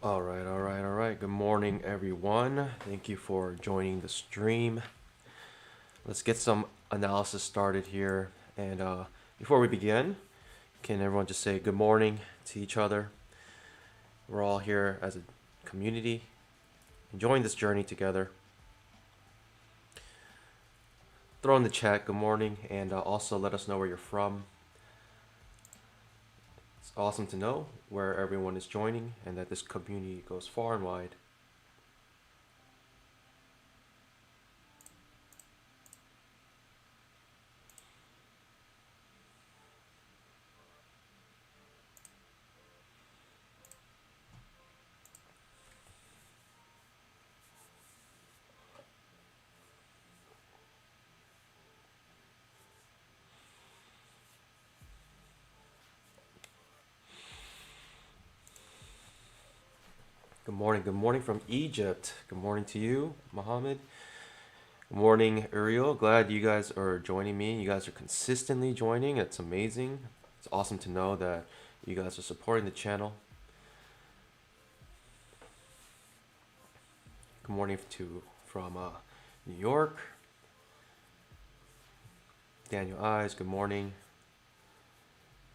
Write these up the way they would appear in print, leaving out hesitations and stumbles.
All right, all right, all right. Good morning, everyone. Thank you for joining the stream. Let's get some analysis started here. And before we begin, can everyone just say good morning to each other? We're all here as a community, enjoying this journey together. Throw in the chat good morning, and also let us know where you're from. It's awesome to know where everyone is joining and that this community goes far and wide. Good morning from Egypt. Good morning to you, Mohammed. Good morning, Uriel. Glad you guys are joining me. You guys are consistently joining. It's amazing. It's awesome to know that you guys are supporting the channel. Good morning from New York. Daniel Eyes, good morning.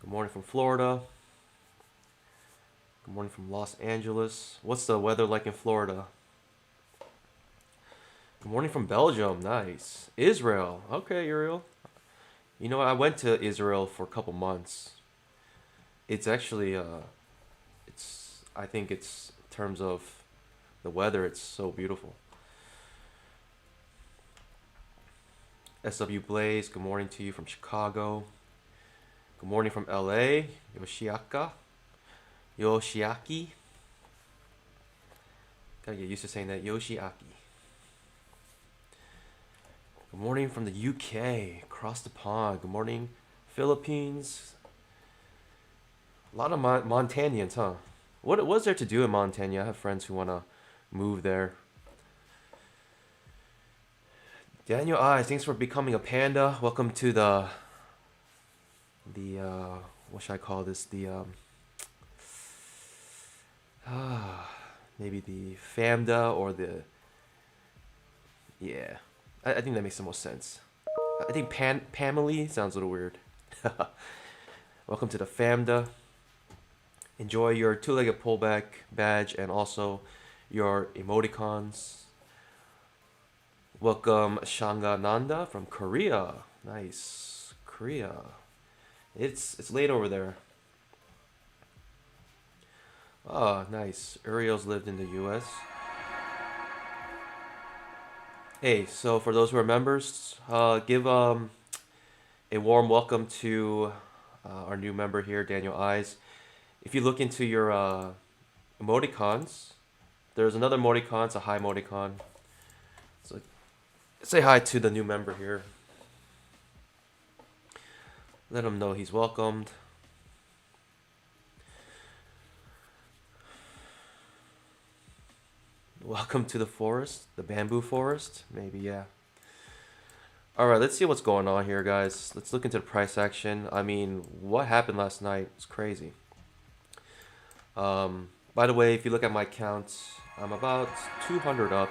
Good morning from Florida. Good morning from Los Angeles. What's the weather like in Florida? Good morning from Belgium. Nice. Israel. Okay, Uriel. You know, I went to Israel for a couple months. It's actually I think it's in terms of the weather, it's so beautiful. SW Blaze, good morning to you from Chicago. Good morning from LA. Yoshiaki. Gotta get used to saying that. Yoshiaki. Good morning from the UK, across the pond. Good morning, Philippines. A lot of Montanians, huh? What was there to do in Montana? I have friends who wanna move there. Daniel Eyes, thanks for becoming a panda. Welcome to the what should I call this? Maybe the famda or the yeah. I think that makes the most sense. I think Pamely sounds a little weird. Welcome to the famda. Enjoy your two-legged pullback badge and also your emoticons. Welcome Shanga Nanda from Korea. Nice. Korea. It's late over there. Ah, nice. Uriel's lived in the US. Hey, so for those who are members, give a warm welcome to our new member here, Daniel Eyes. If you look into your emoticons, there's another emoticon, it's a hi emoticon. So say hi to the new member here. Let him know he's welcomed. Welcome to the forest, the bamboo forest, maybe, yeah. All right, let's see what's going on here, guys. Let's look into the price action. I mean, what happened last night? It's crazy. By the way, if you look at my count, I'm about 200 up.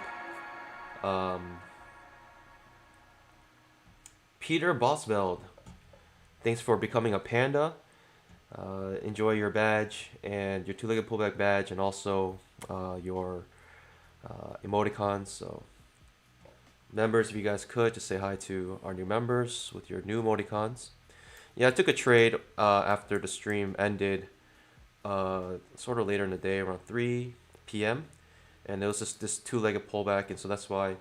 Peter Bosveld, thanks for becoming a panda. Enjoy your badge and your two-legged pullback badge, and also your emoticons. So, members, if you guys could just say hi to our new members with your new emoticons. Yeah, I took a trade after the stream ended, sort of later in the day, around 3 p.m. And it was just this two-legged pullback, and so that's why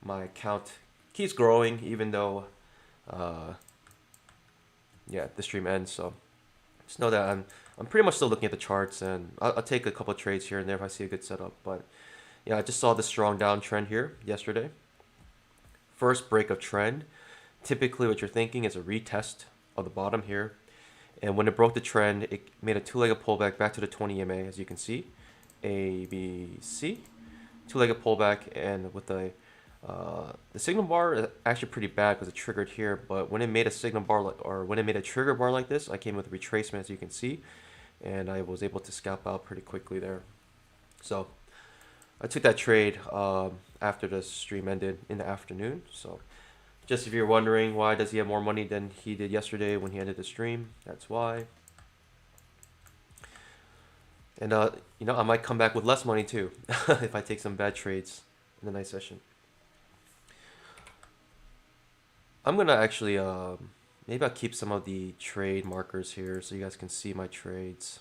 my account keeps growing, even though, yeah, the stream ends. So just know that I'm pretty much still looking at the charts, and I'll take a couple of trades here and there if I see a good setup. But yeah, I just saw the strong downtrend here yesterday. First break of trend. Typically, what you're thinking is a retest of the bottom here. And when it broke the trend, it made a two-legged pullback back to the 20 EMA, as you can see. A, B, C. Two-legged pullback, and with the signal bar is actually pretty bad because it triggered here. But when it made a signal bar, or when it made a trigger bar like this, I came with a retracement, as you can see. And I was able to scalp out pretty quickly there. So I took that trade after the stream ended in the afternoon. So just if you're wondering why does he have more money than he did yesterday when he ended the stream, that's why. And I might come back with less money too if I take some bad trades in the night session. I'm gonna actually maybe I'll keep some of the trade markers here so you guys can see my trades.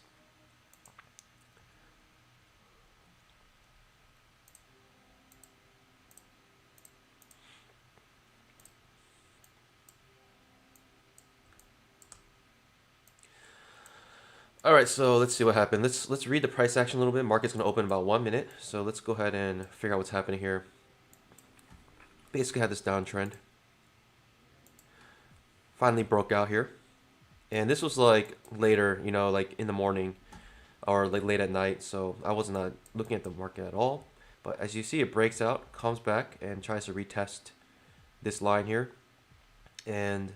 All right, so let's see what happened. Let's read the price action a little bit. Market's gonna open in about 1 minute, so let's go ahead and figure out what's happening here. Basically had this downtrend. Finally broke out here, and this was like later, like in the morning or like late at night. So I was not looking at the market at all. But as you see, it breaks out, comes back, and tries to retest this line here, and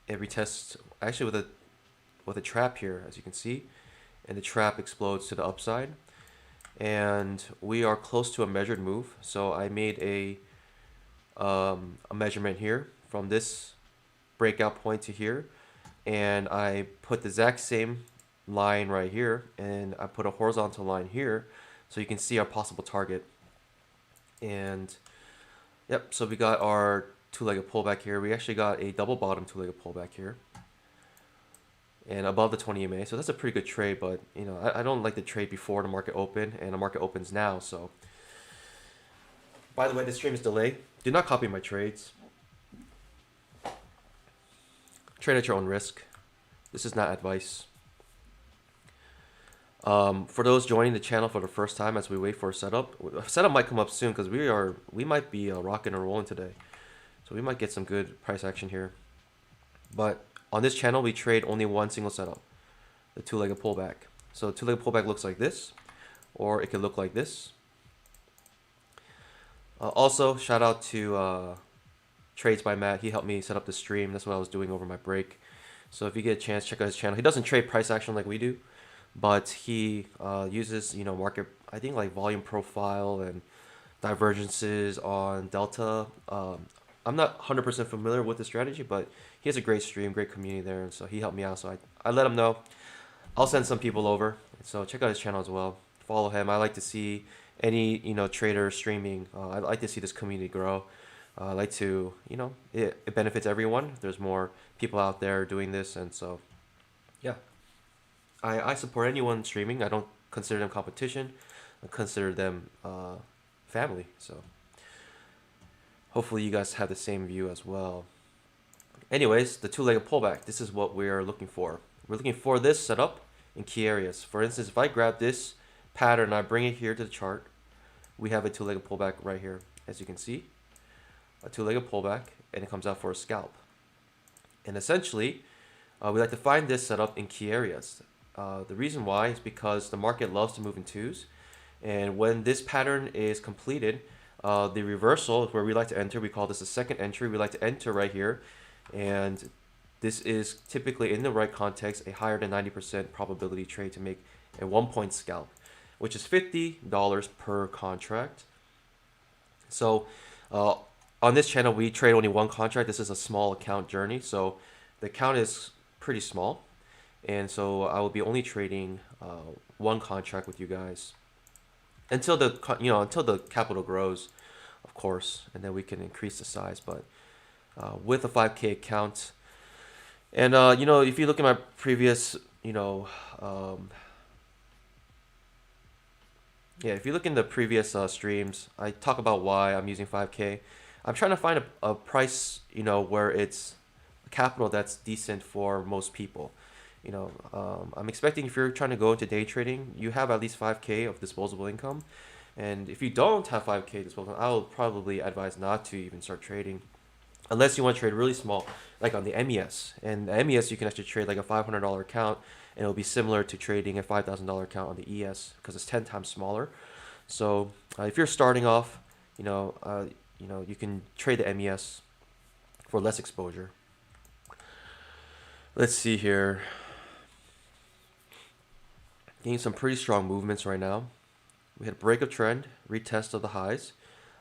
it retests actually with a trap here, as you can see, and the trap explodes to the upside, and we are close to a measured move. So I made a measurement here from this breakout point to here, and I put the exact same line right here, and I put a horizontal line here so you can see our possible target. And yep, so we got our two-legged pullback here. We actually got a double bottom two-legged pullback here and above the 20 EMA. So that's a pretty good trade, but I don't like the trade before the market open, and the market opens now. So by the way, this stream is delayed. Do not copy my trades. Trade at your own risk. This is not advice. For those joining the channel for the first time, as we wait for a setup might come up soon because we might be rocking and rolling today, so we might get some good price action here. But on this channel, we trade only one single setup, the two-legged pullback. So two-legged pullback looks like this, or it could look like this. Also, shout out to Trades by Matt. He helped me set up the stream. That's what I was doing over my break. So if you get a chance, check out his channel. He doesn't trade price action like we do, but he uses market, I think, like volume profile and divergences on delta. I'm not 100% familiar with the strategy, but he has a great stream, great community there, and so he helped me out. So I let him know. I'll send some people over, so check out his channel as well. Follow him. I like to see any trader streaming. I like to see this community grow. I like to it benefits everyone. There's more people out there doing this, and so yeah. I support anyone streaming. I don't consider them competition. I consider them family. So hopefully you guys have the same view as well. Anyways, the two-legged pullback. This is what we are looking for. We're looking for this setup in key areas. For instance, if I grab this pattern and I bring it here to the chart, we have a two-legged pullback right here. As you can see, a two-legged pullback, and it comes out for a scalp. And essentially, we like to find this setup in key areas. The reason why is because the market loves to move in twos, and when this pattern is completed, the reversal is where we like to enter. We call this a second entry. We like to enter right here, and this is typically, in the right context, a higher than 90% probability trade to make a 1-point scalp, which is $50 per contract. So on this channel, we trade only one contract. This is a small account journey, so the account is pretty small. And so I will be only trading one contract with you guys until the capital grows, of course, and then we can increase the size. But with a 5K account, and if you look at my previous, if you look in the previous streams, I talk about why I'm using 5K. I'm trying to find a price, where it's a capital that's decent for most people. I'm expecting if you're trying to go into day trading, you have at least 5K of disposable income. And if you don't have 5K disposable, I will probably advise not to even start trading unless you want to trade really small, like on the MES. And the MES, you can actually trade like a $500 account, and it'll be similar to trading a $5,000 account on the ES because it's 10 times smaller. So if you're starting off, you can trade the MES for less exposure. Let's see here. Getting some pretty strong movements right now. We had break of trend, retest of the highs.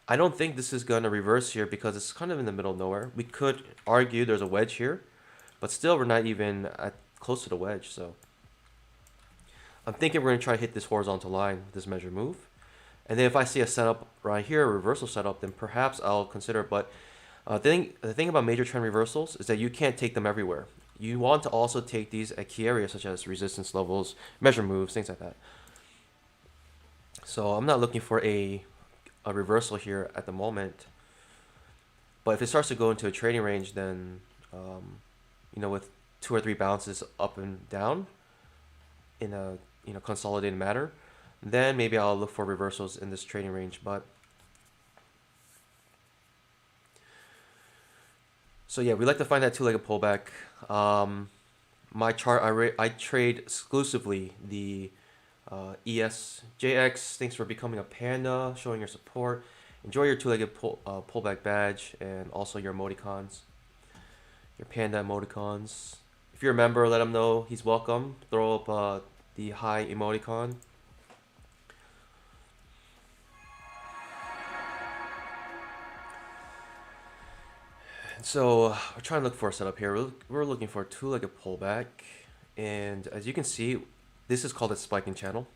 I don't think this is going to reverse here because it's kind of in the middle of nowhere. We could argue there's a wedge here, but still we're not even at close to the wedge. So I'm thinking we're going to try to hit this horizontal line, this measure move. And then if I see a setup right here, a reversal setup, then perhaps I'll consider it. But the thing about major trend reversals is that you can't take them everywhere. You want to also take these at key areas such as resistance levels, measure moves, things like that. So I'm not looking for a reversal here at the moment. But if it starts to go into a trading range, then with 2 or 3 bounces up and down in a consolidated manner, then maybe I'll look for reversals in this trading range. But so yeah, we like to find that two-legged pullback. My chart, I trade exclusively the ESJX. Thanks for becoming a panda, showing your support. Enjoy your two-legged pullback badge and also your emoticons, your panda emoticons. If you're a member, let him know he's welcome. Throw up the high emoticon. So we're trying to look for a setup here. We're looking for a two-legged pullback, and as you can see, this is called a spiking channel.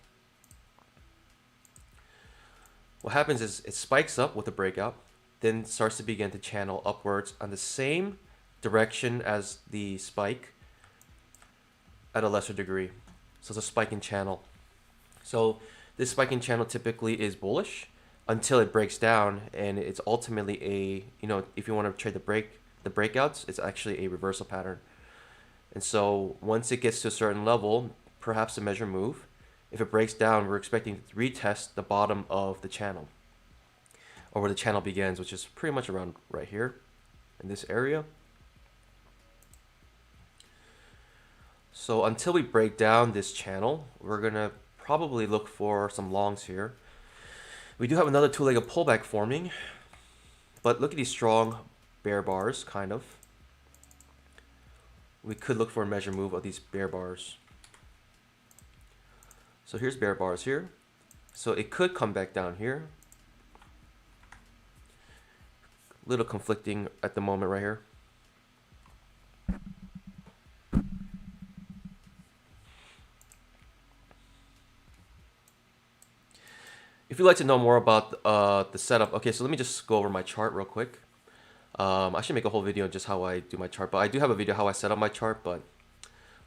What happens is it spikes up with a breakout, then starts to begin to channel upwards on the same direction as the spike at a lesser degree. So it's a spiking channel. So this spiking channel typically is bullish until it breaks down, and it's ultimately if you want to trade the breakouts, it's actually a reversal pattern. And so once it gets to a certain level, perhaps a measure move, if it breaks down, we're expecting to retest the bottom of the channel, or where the channel begins, which is pretty much around right here in this area. So until we break down this channel, we're gonna probably look for some longs here. We do have another two-legged pullback forming, but look at these strong bear bars, kind of. We could look for a measure move of these bear bars. So here's bear bars here. So it could come back down here. Little conflicting at the moment right here. If you'd like to know more about the setup, okay, so let me just go over my chart real quick. I should make a whole video on just how I do my chart, but I do have a video how I set up my chart, but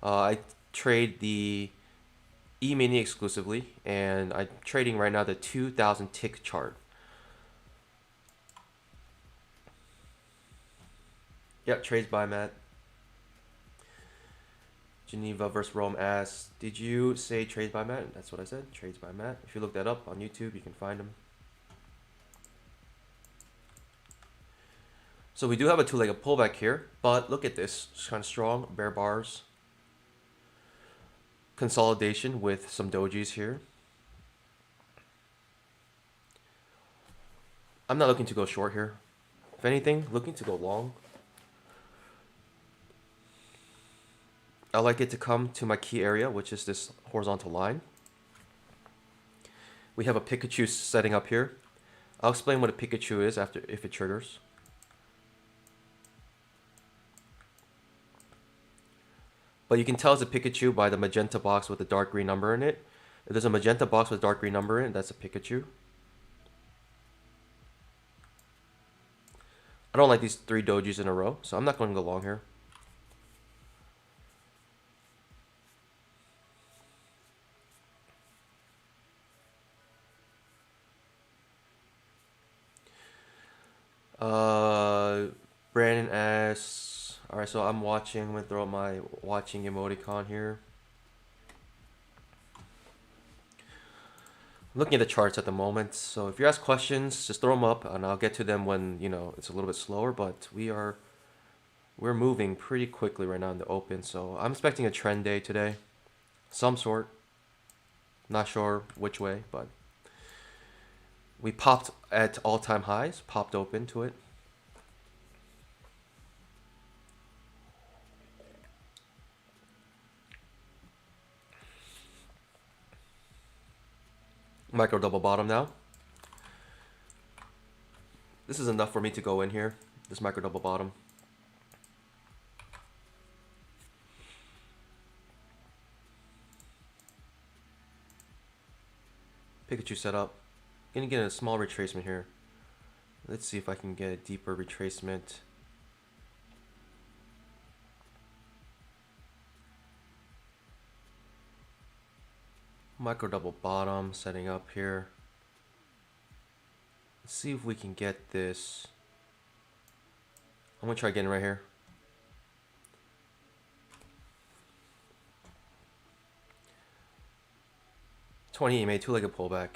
I trade the E-mini exclusively, and I'm trading right now the 2000 tick chart. Yep, trades by Matt. Geneva versus Rome asks, did you say trades by Matt? That's what I said, trades by Matt. If you look that up on YouTube, you can find them. So we do have a two-legged pullback here, but look at this, it's kind of strong, bear bars. Consolidation with some dojis here. I'm not looking to go short here. If anything, looking to go long. I like it to come to my key area, which is this horizontal line. We have a Pikachu setting up here. I'll explain what a Pikachu is if it triggers. But you can tell it's a Pikachu by the magenta box with the dark green number in it. If there's a magenta box with a dark green number in it, that's a Pikachu. I don't like these 3 dojis in a row, so I'm not going to go long here. Brandon asks, alright, so I'm watching. I'm going to throw up my watching emoticon here. I'm looking at the charts at the moment, so if you ask questions, just throw them up, and I'll get to them when it's a little bit slower. But we're moving pretty quickly right now in the open, so I'm expecting a trend day today, some sort. Not sure which way, but we popped at all-time highs, popped open to it. Micro double bottom now. This is enough for me to go in here. This micro double bottom. Pikachu setup. Gonna get a small retracement here. Let's see if I can get a deeper retracement. Micro double bottom setting up here. Let's see if we can get this. I'm gonna try getting right here. $20 EMA, two-legged pullback.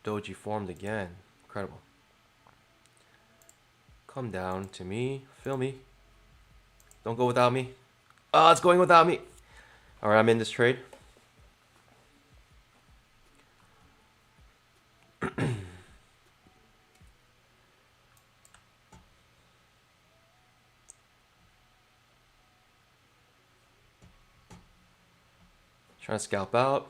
Doji formed again. Incredible. Come down to me. Feel me. Don't go without me. Oh, it's going without me. All right, I'm in this trade. Trying to scalp out.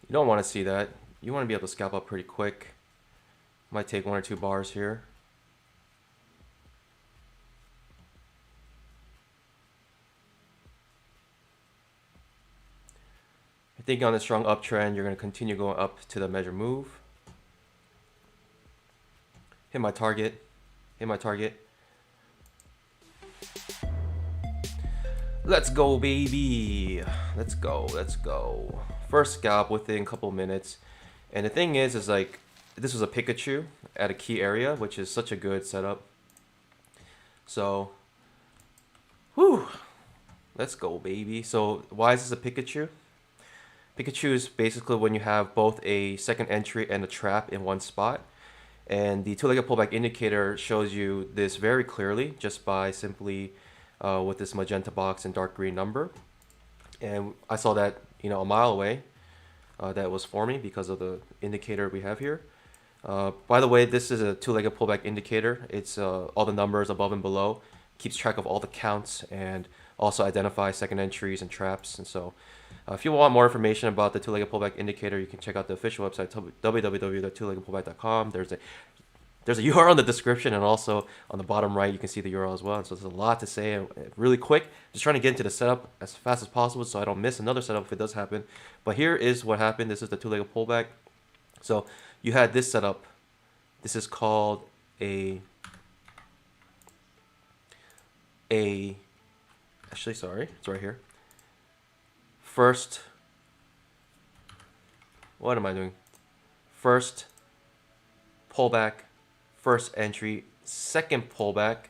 You don't want to see that. You want to be able to scalp up pretty quick. Might take 1 or 2 bars here. I think on a strong uptrend, you're going to continue going up to the measure move. Hit my target. Hit my target. Let's go, baby. Let's go. Let's go. First scalp within a couple minutes. And the thing is like, this was a Pikachu at a key area, which is such a good setup. So, whew. Let's go, baby. So, why is this a Pikachu? Pikachu is basically when you have both a second entry and a trap in one spot. And the two-legged pullback indicator shows you this very clearly just by simply with this magenta box and dark green number. And I saw that, a mile away that was forming because of the indicator we have here. By the way, this is a two-legged pullback indicator. It's all the numbers above and below, keeps track of all the counts and also identifies second entries and traps. And so if you want more information about the two-legged pullback indicator, you can check out the official website, www.twoleggedpullback.com. There's a URL in the description, and also on the bottom right, you can see the URL as well. And so there's a lot to say, and really quick. Just trying to get into the setup as fast as possible so I don't miss another setup if it does happen. But here is what happened. This is the two-legged pullback. So you had this setup. This is called actually, sorry, it's right here. First, what am I doing? First pullback, first entry, second pullback,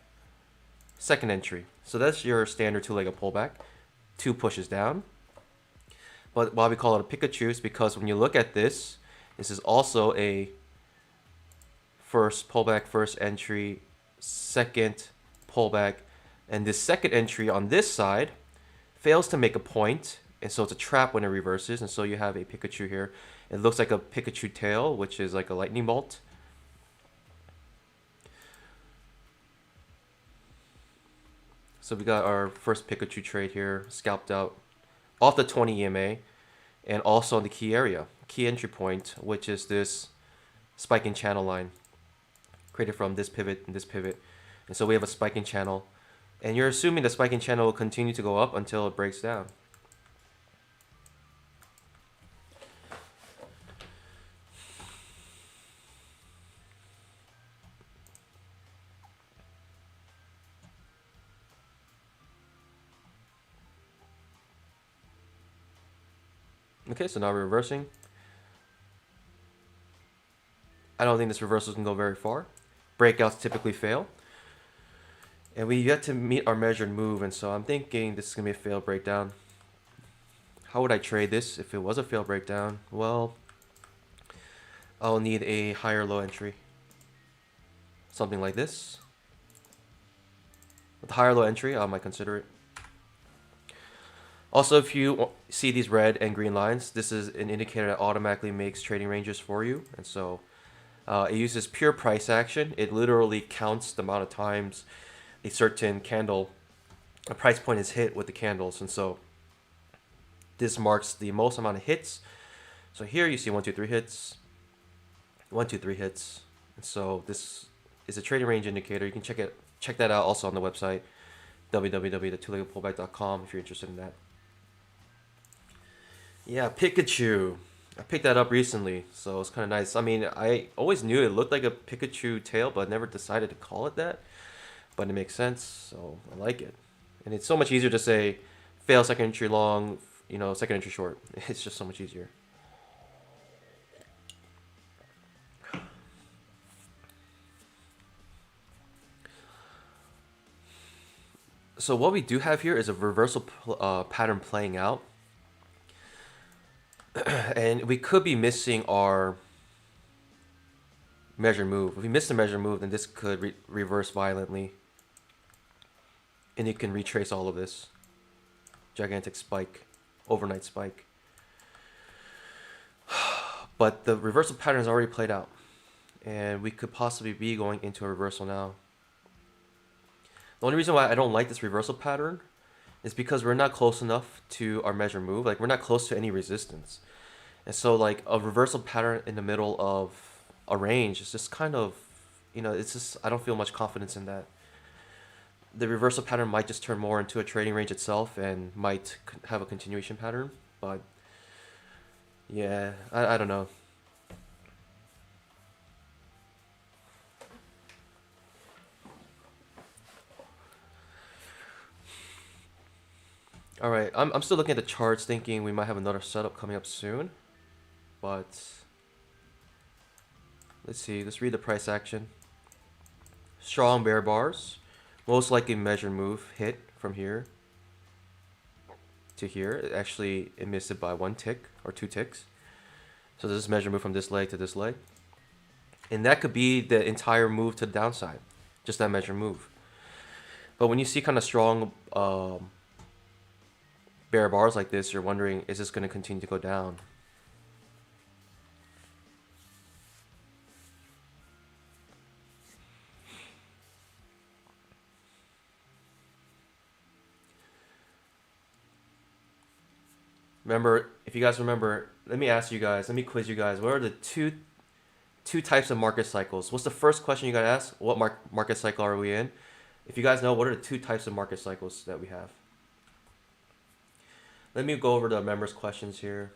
second entry. So that's your standard two-legged pullback. 2 pushes down. But why we call it a Pikachu is because when you look at this, this is also a first pullback, first entry, second pullback. And this second entry on this side fails to make a point. And so it's a trap when it reverses. And so you have a Pikachu here. It looks like a Pikachu tail, which is like a lightning bolt. So we got our first Pikachu trade here, scalped out off the 20 EMA and also on the key area, key entry point, which is this spiking channel line created from this pivot and this pivot. And so we have a spiking channel. And you're assuming the spiking channel will continue to go up until it breaks down. Okay, so now we're reversing. I don't think this reversal can go very far. Breakouts typically fail. And we yet to meet our measured move, and so I'm thinking this is going to be a failed breakdown. How would I trade this if it was a failed breakdown? Well, I'll need a higher low entry. Something like this. With higher low entry, I might consider it. Also, if you see these red and green lines, this is an indicator that automatically makes trading ranges for you. And so it uses pure price action. It literally counts the amount of times a certain candle, a price point is hit with the candles. And so this marks the most amount of hits. So here you see 1, 2, 3 hits, 1, 2, 3 hits. And so this is a trading range indicator. You can check that out also on the website, www.twoleggedpullback.com if you're interested in that. Yeah, Pikachu. I picked that up recently, so it's kind of nice. I mean, I always knew it looked like a Pikachu tail, but never decided to call it that. But it makes sense, so I like it. And it's so much easier to say fail second entry long, second entry short. It's just so much easier. So what we do have here is a reversal pattern playing out. And we could be missing our measure move. If we miss the measure move, then this could reverse violently. And you can retrace all of this. Gigantic spike. Overnight spike. But the reversal pattern has already played out. And we could possibly be going into a reversal now. The only reason why I don't like this reversal pattern is because we're not close enough to our measure move. Like, we're not close to any resistance. And so, like, a reversal pattern in the middle of a range is just kind of, it's just, I don't feel much confidence in that. The reversal pattern might just turn more into a trading range itself and might have a continuation pattern. But, yeah, I don't know. All right, I'm still looking at the charts thinking we might have another setup coming up soon. But let's see, let's read the price action. Strong bear bars. Most likely measure move hit from here to here. It missed it by 1 tick or 2 ticks. So this is measure move from this leg to this leg. And that could be the entire move to the downside. Just that measure move. But when you see kind of strong bear bars like this, you're wondering, is this going to continue to go down? Remember, if you guys remember, let me quiz you guys. What are the two types of market cycles? What's the first question you gotta ask? What market cycle are we in? If you guys know, what are the 2 types of market cycles that we have? Let me go over the members' questions here.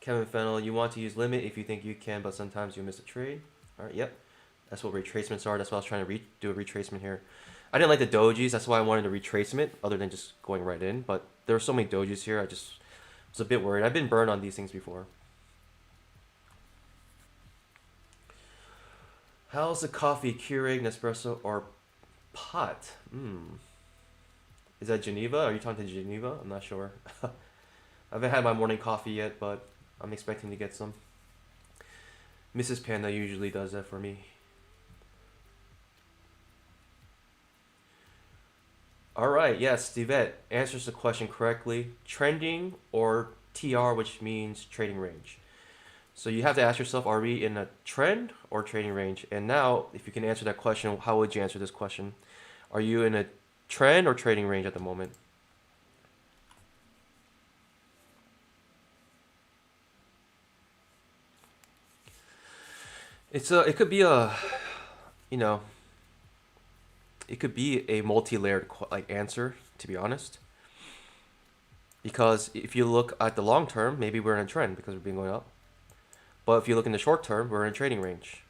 Kevin Fennel, you want to use limit if you think you can, but sometimes you miss a trade. All right, yep. That's what retracements are. That's why I was trying to do a retracement here. I didn't like the dojis. That's why I wanted a retracement other than just going right in. But there were so many dojis here. I just was a bit worried. I've been burned on these things before. How's the coffee? Keurig, Nespresso, or pot? Is that Geneva? Are you talking to Geneva? I'm not sure. I haven't had my morning coffee yet, but I'm expecting to get some. Mrs. Panda usually does that for me. All right, yes, Stevette answers the question correctly. Trending or TR, which means trading range. So you have to ask yourself, are we in a trend or trading range? And now, if you can answer that question, how would you answer this question? Are you in a trend or trading range at the moment? It could be it could be a multi-layered answer, to be honest. Because if you look at the long term, maybe we're in a trend because we're being going up. But if you look in the short term, we're in a trading range.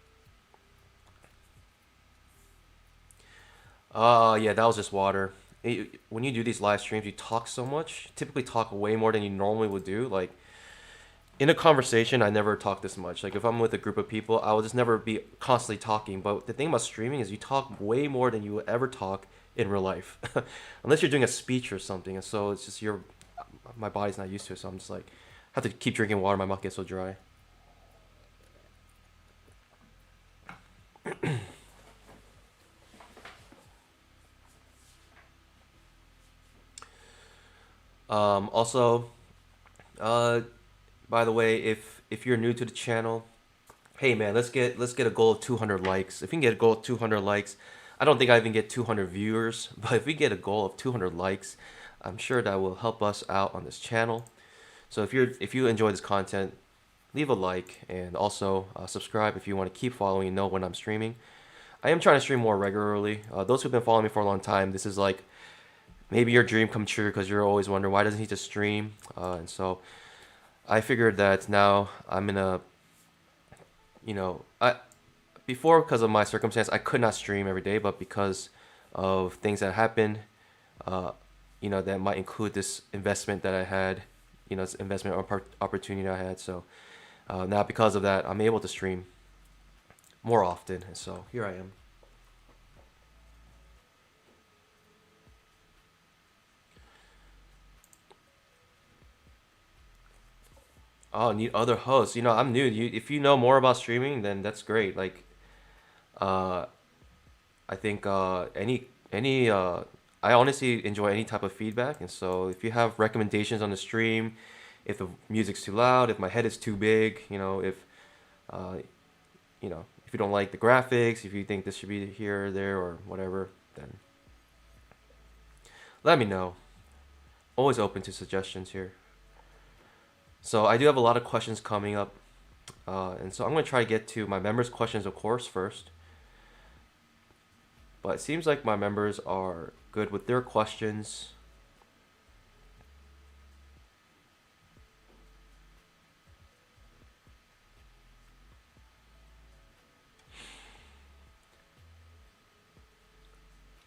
Yeah, that was just water. When you do these live streams, you talk so much. Typically talk way more than you normally would do. Like, in a conversation, I never talk this much. Like, if I'm with a group of people, I will just never be constantly talking. But the thing about streaming is you talk way more than you would ever talk in real life. Unless you're doing a speech or something. And so it's just my body's not used to it. So I'm just like, Have to keep drinking water. My mouth gets so dry. Also, uh, by the way, if you're new to the channel, hey man, let's get a goal of 200 likes. If we can get a goal of 200 likes, I don't think I even get 200 viewers, but if we get a goal of 200 likes, I'm sure that will help us out on this channel. So if you enjoy this content, leave a like and also subscribe if you want to keep following and know when I'm streaming. I am trying to stream more regularly. Those who've been following me for a long time, this is like maybe your dream come true because you're always wondering why doesn't he just stream? And so I figured that now I'm in a, I before because of my circumstance I could not stream every day, but because of things that happened, uh, that might include this investment that I had, this investment opportunity I had. So now because of that, I'm able to stream more often, and so here I am. Oh, need other hosts. I'm new. If you know more about streaming, then that's great. Like, uh, I think I honestly enjoy any type of feedback, and so if you have recommendations on the stream, if the music's too loud, if my head is too big, uh, if you don't like the graphics, if you think this should be here or there or whatever, then let me know. Always open to suggestions here. So I do have a lot of questions coming up, and so I'm going to try to get to my members' questions, of course, first. But it seems like my members are good with their questions.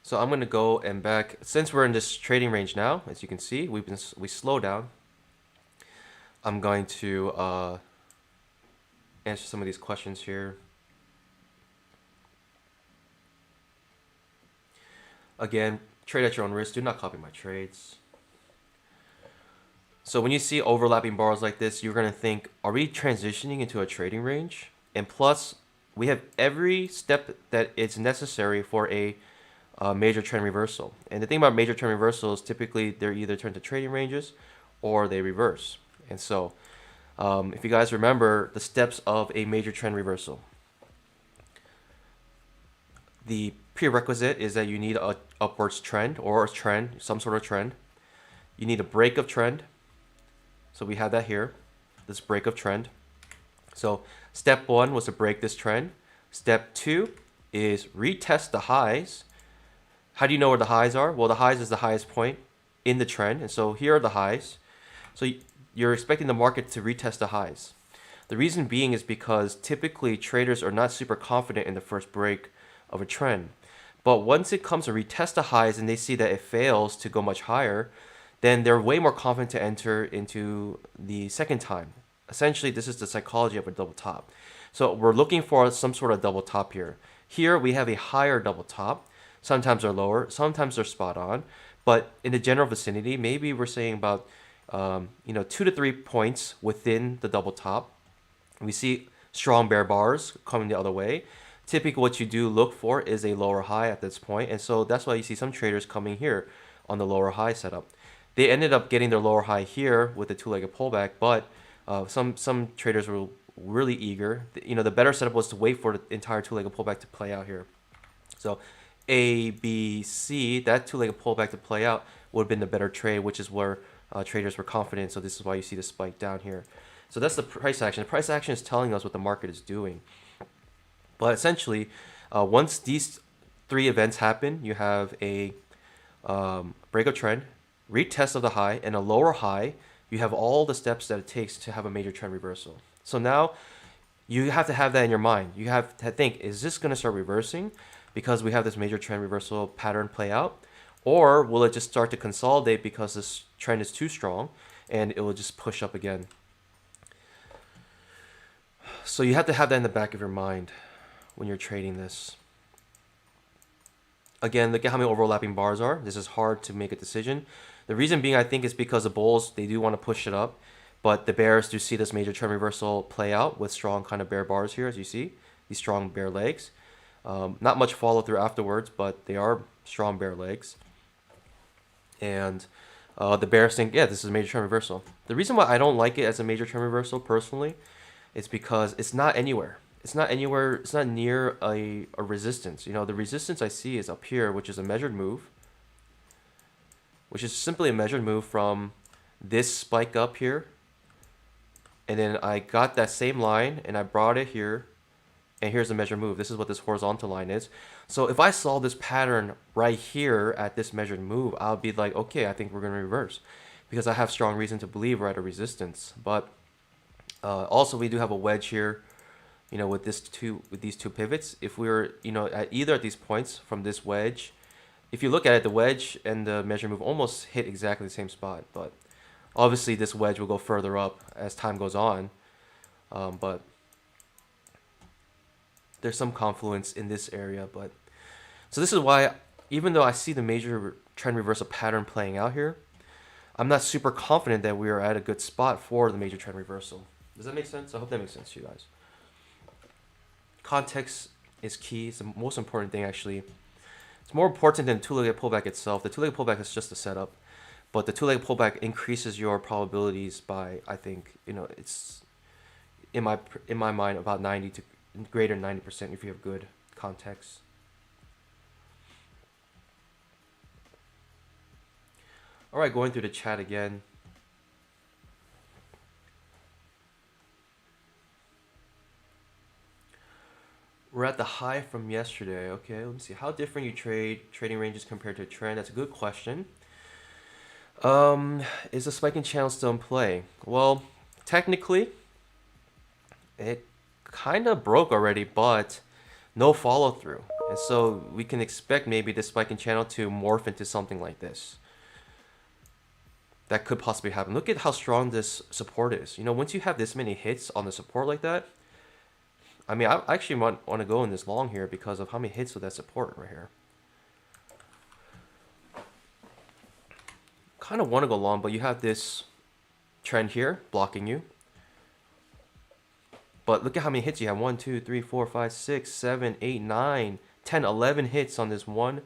So I'm going to go and back, since we're in this trading range now, as you can see, we slow down. I'm going to answer some of these questions here. Again, trade at your own risk. Do not copy my trades. So when you see overlapping bars like this, you're going to think, are we transitioning into a trading range? And plus, we have every step that is necessary for a major trend reversal. And the thing about major trend reversals, typically they're either turned to trading ranges or they reverse. And so if you guys remember the steps of a major trend reversal, the prerequisite is that you need a upwards trend or a trend, some sort of trend. You need a break of trend. So we have that here, this break of trend. So step one was to break this trend. Step two is retest the highs. How do you know where the highs are? Well, the highs is the highest point in the trend. And so here are the highs. So you're expecting the market to retest the highs. The reason being is because typically traders are not super confident in the first break of a trend. But once it comes to retest the highs and they see that it fails to go much higher, then they're way more confident to enter into the second time. Essentially, this is the psychology of a double top. So we're looking for some sort of double top here. Here we have a higher double top. Sometimes they're lower, sometimes they're spot on. But in the general vicinity, maybe we're saying about 2 to 3 points within the double top. We see strong bear bars coming the other way. Typically what you do look for is a lower high at this point, and so that's why you see some traders coming here on the lower high setup. They ended up getting their lower high here with the two-legged pullback, but some traders were really eager. The better setup was to wait for the entire two-legged pullback to play out here. So A, B, C, that two-legged pullback to play out would have been the better trade, which is where traders were confident. So this is why you see the spike down here. So that's the price action. The price action is telling us what the market is doing. But essentially, once these three events happen, you have a break of trend, retest of the high, and a lower high. You have all the steps that it takes to have a major trend reversal. So now you have to have that in your mind. You have to think, is this going to start reversing because we have this major trend reversal pattern play out? Or will it just start to consolidate because this trend is too strong and it will just push up again? So you have to have that in the back of your mind when you're trading this. Again, look at how many overlapping bars are. This is hard to make a decision. The reason being, I think, is because the bulls, they do want to push it up. But the bears do see this major trend reversal play out with strong kind of bear bars here, as you see, these strong bear legs. Not much follow through afterwards, but they are strong bear legs. And the bears think, yeah, this is a major trend reversal. The reason why I don't like it as a major trend reversal personally is because it's not anywhere. It's not anywhere. It's not near a resistance. You know, the resistance I see is up here, which is a measured move, which is simply a measured move from this spike up here. And then I got that same line and I brought it here. And here's the measured move. This is what this horizontal line is. So if I saw this pattern right here at this measured move, I'll be like, okay, I think we're going to reverse, because I have strong reason to believe we're at a resistance. But also we do have a wedge here, you know, with these two pivots. If we were, you know, at either of these points from this wedge, if you look at it, the wedge and the measured move almost hit exactly the same spot. But obviously this wedge will go further up as time goes on. But there's some confluence in this area. But so this is why, even though I see the major trend reversal pattern playing out here, I'm not super confident that we are at a good spot for the major trend reversal. Does that make sense? I hope that makes sense to you guys. Context is key. It's the most important thing, actually. It's more important than two-legged pullback itself. The two-legged pullback is just a setup, but the two-legged pullback increases your probabilities by, I think, you know, it's in my mind about 90 to greater than 90% if you have good context. All right, going through the chat again. We're at the high from yesterday. Okay, let me see. How different you trading ranges compared to a trend? That's a good question. Is the spiking channel still in play? Well, technically, it kind of broke already, but no follow through. And so we can expect maybe the spiking channel to morph into something like this. That could possibly happen. Look at how strong this support is. You know, once you have this many hits on the support like that, I mean, I actually want to go in this long here because of how many hits with that support right here. Kind of want to go long, but you have this trend here blocking you. But look at how many hits you have. 1, 2, 3, 4, 5, 6, 7, 8, 9, 10, 11 hits on this one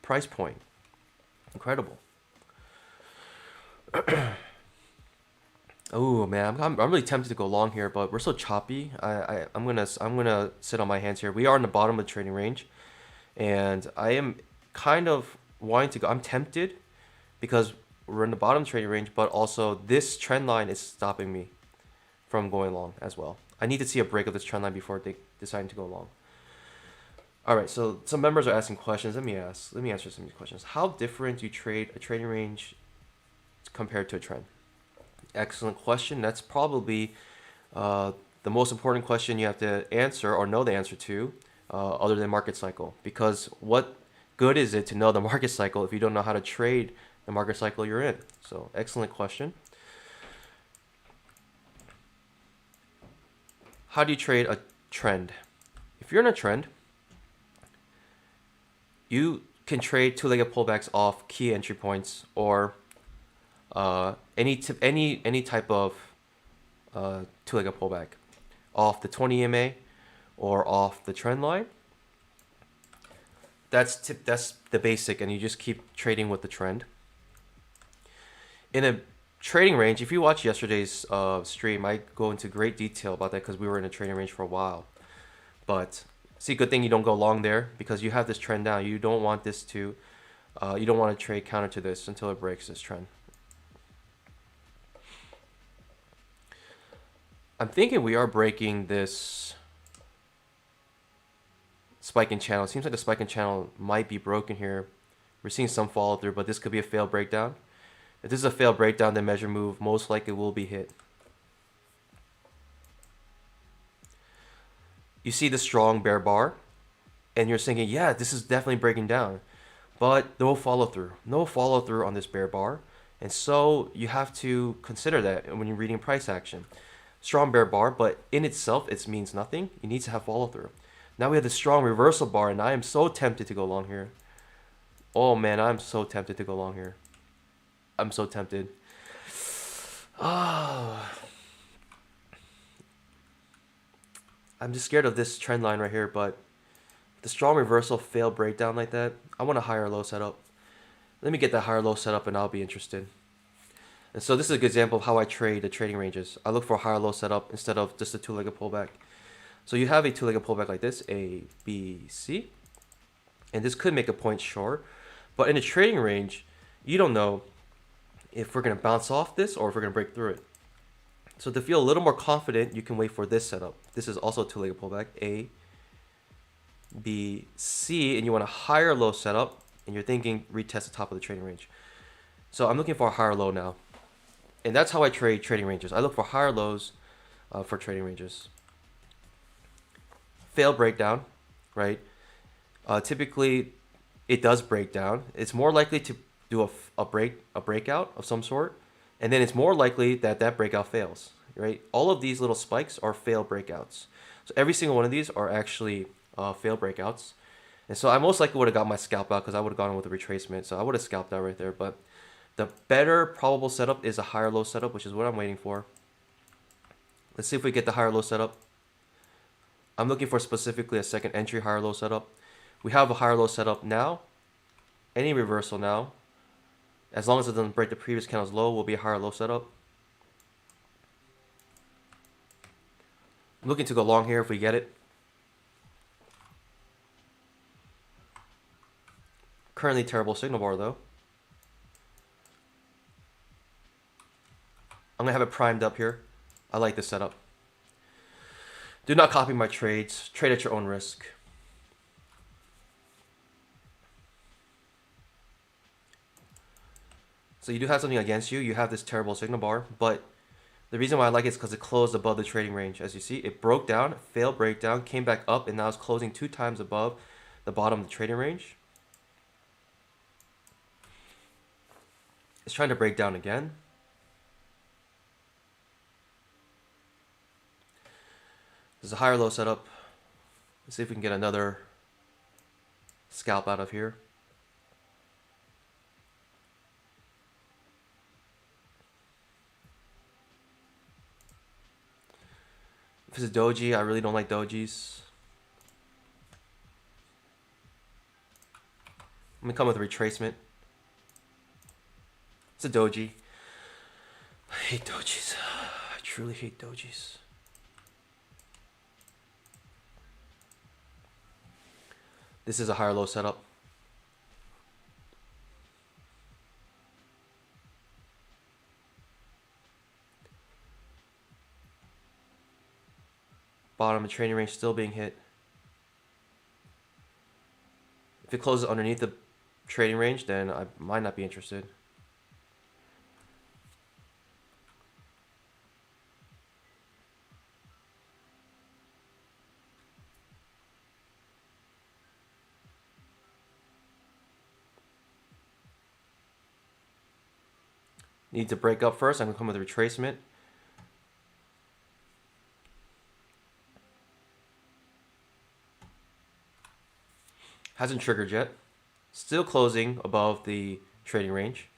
price point. Incredible. Oh man, I'm really tempted to go long here, but we're so choppy. I'm gonna sit on my hands here. We are in the bottom of the trading range, and I am kind of wanting to go. I'm tempted because we're in the bottom of the trading range, but also this trend line is stopping me from going long as well. I need to see a break of this trend line before deciding to go long. All right, so some members are asking questions. Let me answer some of these questions. How different do you trade a trading range compared to a trend? Excellent question. That's probably the most important question you have to answer or know the answer to, other than market cycle. Because what good is it to know the market cycle if you don't know how to trade the market cycle you're in? So excellent question. How do you trade a trend? If you're in a trend, you can trade two-legged pullbacks off key entry points or any type of two-legged pullback off the 20 EMA or off the trend line. That's the basic, and you just keep trading with the trend. In a trading range, if you watch yesterday's stream, I go into great detail about that because we were in a trading range for a while. But see, good thing you don't go long there because you have this trend down. You don't want this to, you don't want to trade counter to this until it breaks this trend. I'm thinking we are breaking this spiking channel. It seems like the spiking channel might be broken here. We're seeing some follow through, but this could be a failed breakdown. If this is a failed breakdown, then measure move most likely will be hit. You see the strong bear bar, and you're thinking, yeah, this is definitely breaking down. But no follow through. No follow through on this bear bar. And so you have to consider that when you're reading price action. Strong bear bar, but in itself, it means nothing. You need to have follow through. Now we have the strong reversal bar, and I am so tempted to go long here. Oh man, I'm so tempted to go long here. I'm so tempted. Oh, I'm just scared of this trend line right here, but the strong reversal fail breakdown like that, I want a higher low setup. Let me get that higher low setup and I'll be interested. And so this is a good example of how I trade the trading ranges. I look for a higher low setup instead of just a two-legged pullback. So you have a two-legged pullback like this, A, B, C. And this could make a point short. But in a trading range, you don't know if we're going to bounce off this or if we're going to break through it. So to feel a little more confident, you can wait for this setup. This is also a two-legged pullback, A, B, C, and you want a higher low setup, and you're thinking retest the top of the trading range. So I'm looking for a higher low now. And that's how I trade trading ranges. I look for higher lows for trading ranges. Fail breakdown, right? Typically, it does break down. It's more likely to do a breakout of some sort, and then it's more likely that that breakout fails, right? All of these little spikes are fail breakouts. So every single one of these are actually fail breakouts. And so I most likely would have got my scalp out because I would have gone with a retracement. So I would have scalped out right there. But the better probable setup is a higher low setup, which is what I'm waiting for. Let's see if we get the higher low setup. I'm looking for specifically a second entry higher low setup. We have a higher low setup now. Any reversal now, as long as it doesn't break the previous candle's low, will be a higher low setup. I'm looking to go long here if we get it. Currently terrible signal bar though. I'm gonna have it primed up here. I like this setup. Do not copy my trades. Trade at your own risk. So you do have something against you. You have this terrible signal bar, but the reason why I like it is because it closed above the trading range. As you see, it broke down, failed breakdown, came back up, and now it's closing 2 times above the bottom of the trading range. It's trying to break down again. This is a higher low setup. Let's see if we can get another scalp out of here. If it's a doji, I really don't like dojis. I'm gonna come with a retracement. It's a doji. I hate dojis. I truly hate dojis. This is a higher low setup. Bottom of trading range still being hit. If it closes underneath the trading range, then I might not be interested. Need to break up first. I'm gonna come with a retracement. Hasn't triggered yet. Still closing above the trading range.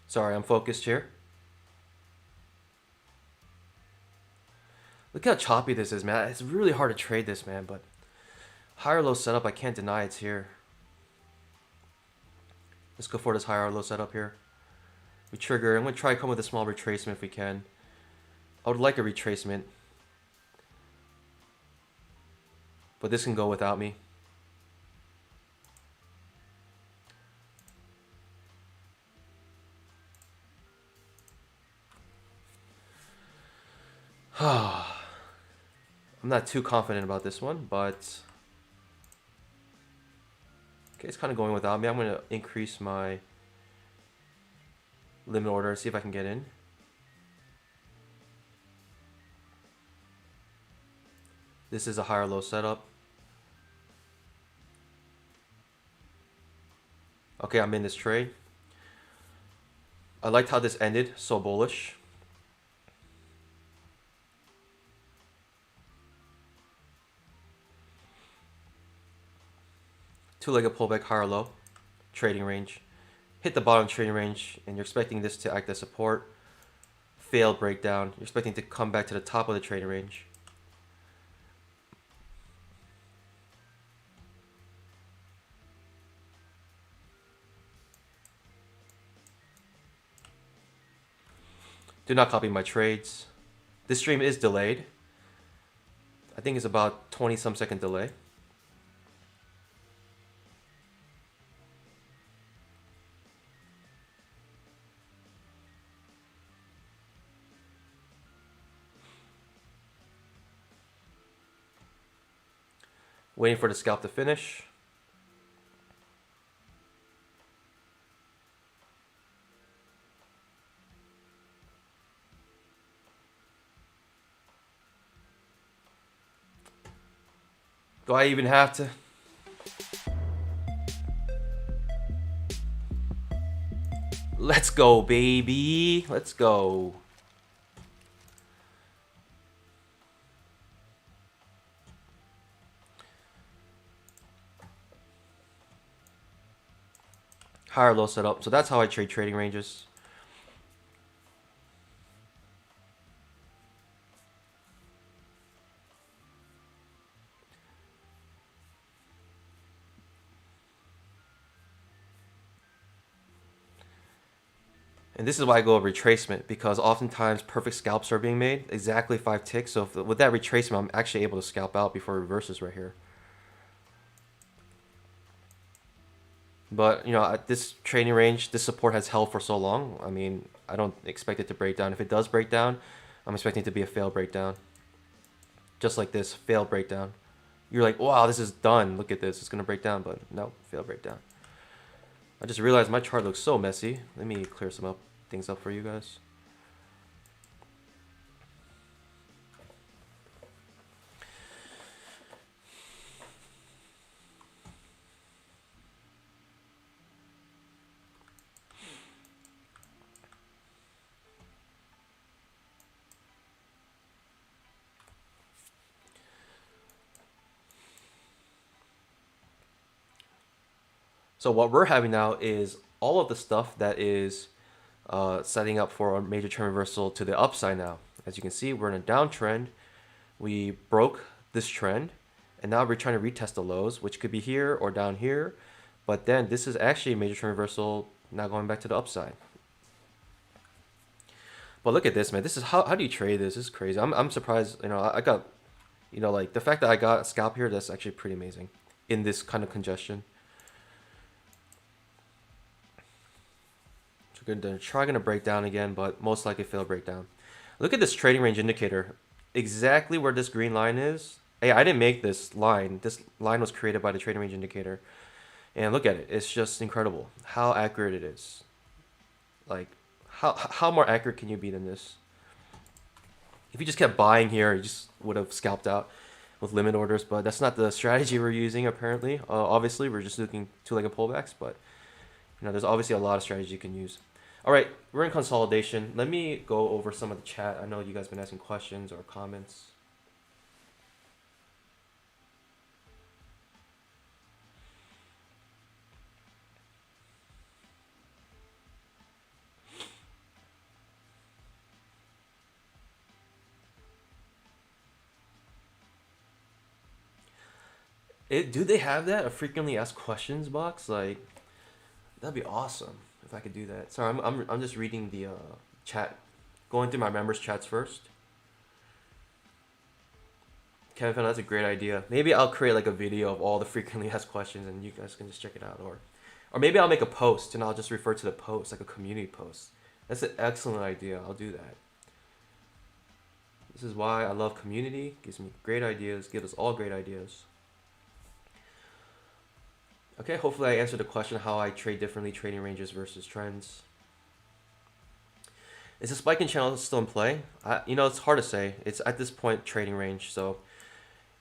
Sorry, I'm focused here. Look how choppy this is, man. It's really hard to trade this, man, but higher low setup, I can't deny it's here. Let's go for this higher low setup here. We trigger. I'm going to try to come with a small retracement if we can. I would like a retracement, but this can go without me. I'm not too confident about this one, but okay, it's kind of going without me. I'm going to increase my limit order, see if I can get in. This is a higher low setup. Okay, I'm in this trade. I liked how this ended, so bullish. Two-legged pullback higher low, trading range. Hit the bottom trading range, and you're expecting this to act as support. Failed breakdown. You're expecting to come back to the top of the trading range. Do not copy my trades. This stream is delayed. I think it's about 20 some second delay. Waiting for the scalp to finish. Do I even have to? Let's go, baby. Let's go. Higher low setup. So that's how I trade trading ranges. And this is why I go over retracement, because oftentimes perfect scalps are being made, exactly 5 ticks. So with that retracement, I'm actually able to scalp out before it reverses right here. But, you know, at this trading range, this support has held for so long. I mean, I don't expect it to break down. If it does break down, I'm expecting it to be a failed breakdown. Just like this, failed breakdown. You're like, wow, this is done. Look at this. It's going to break down. But no, failed breakdown. I just realized my chart looks so messy. Let me clear some things up for you guys. So what we're having now is all of the stuff that is setting up for a major trend reversal to the upside now. As you can see, we're in a downtrend. We broke this trend, and now we're trying to retest the lows, which could be here or down here. But then this is actually a major trend reversal, now going back to the upside. But look at this, man. This is how do you trade this? This is crazy. I'm surprised. You know, I got, you know, like the fact that I got a scalp here. That's actually pretty amazing in this kind of congestion. So they're trying to break down again, but most likely fail breakdown. Look at this trading range indicator. Exactly where this green line is. Hey, I didn't make this line. This line was created by the trading range indicator. And look at it. It's just incredible how accurate it is. Like, how more accurate can you be than this? If you just kept buying here, you just would have scalped out with limit orders. But that's not the strategy we're using, apparently. Obviously, we're just looking two-legged pullbacks. But, you know, there's obviously a lot of strategy you can use. All right, we're in consolidation. Let me go over some of the chat. I know you guys have been asking questions or comments. Do they have that, a frequently asked questions box? Like, that'd be awesome if I could do that. Sorry, I'm just reading the chat, going through my members' chats first. Kevin, that's a great idea. Maybe I'll create like a video of all the frequently asked questions, and you guys can just check it out, or maybe I'll make a post and I'll just refer to the post, like a community post. That's an excellent idea. I'll do that. This is why I love community. Gives me great ideas. Gives us all great ideas. Okay, hopefully I answered the question how I trade differently, trading ranges versus trends. Is the spiking channel still in play? You know, it's hard to say. It's at this point trading range, so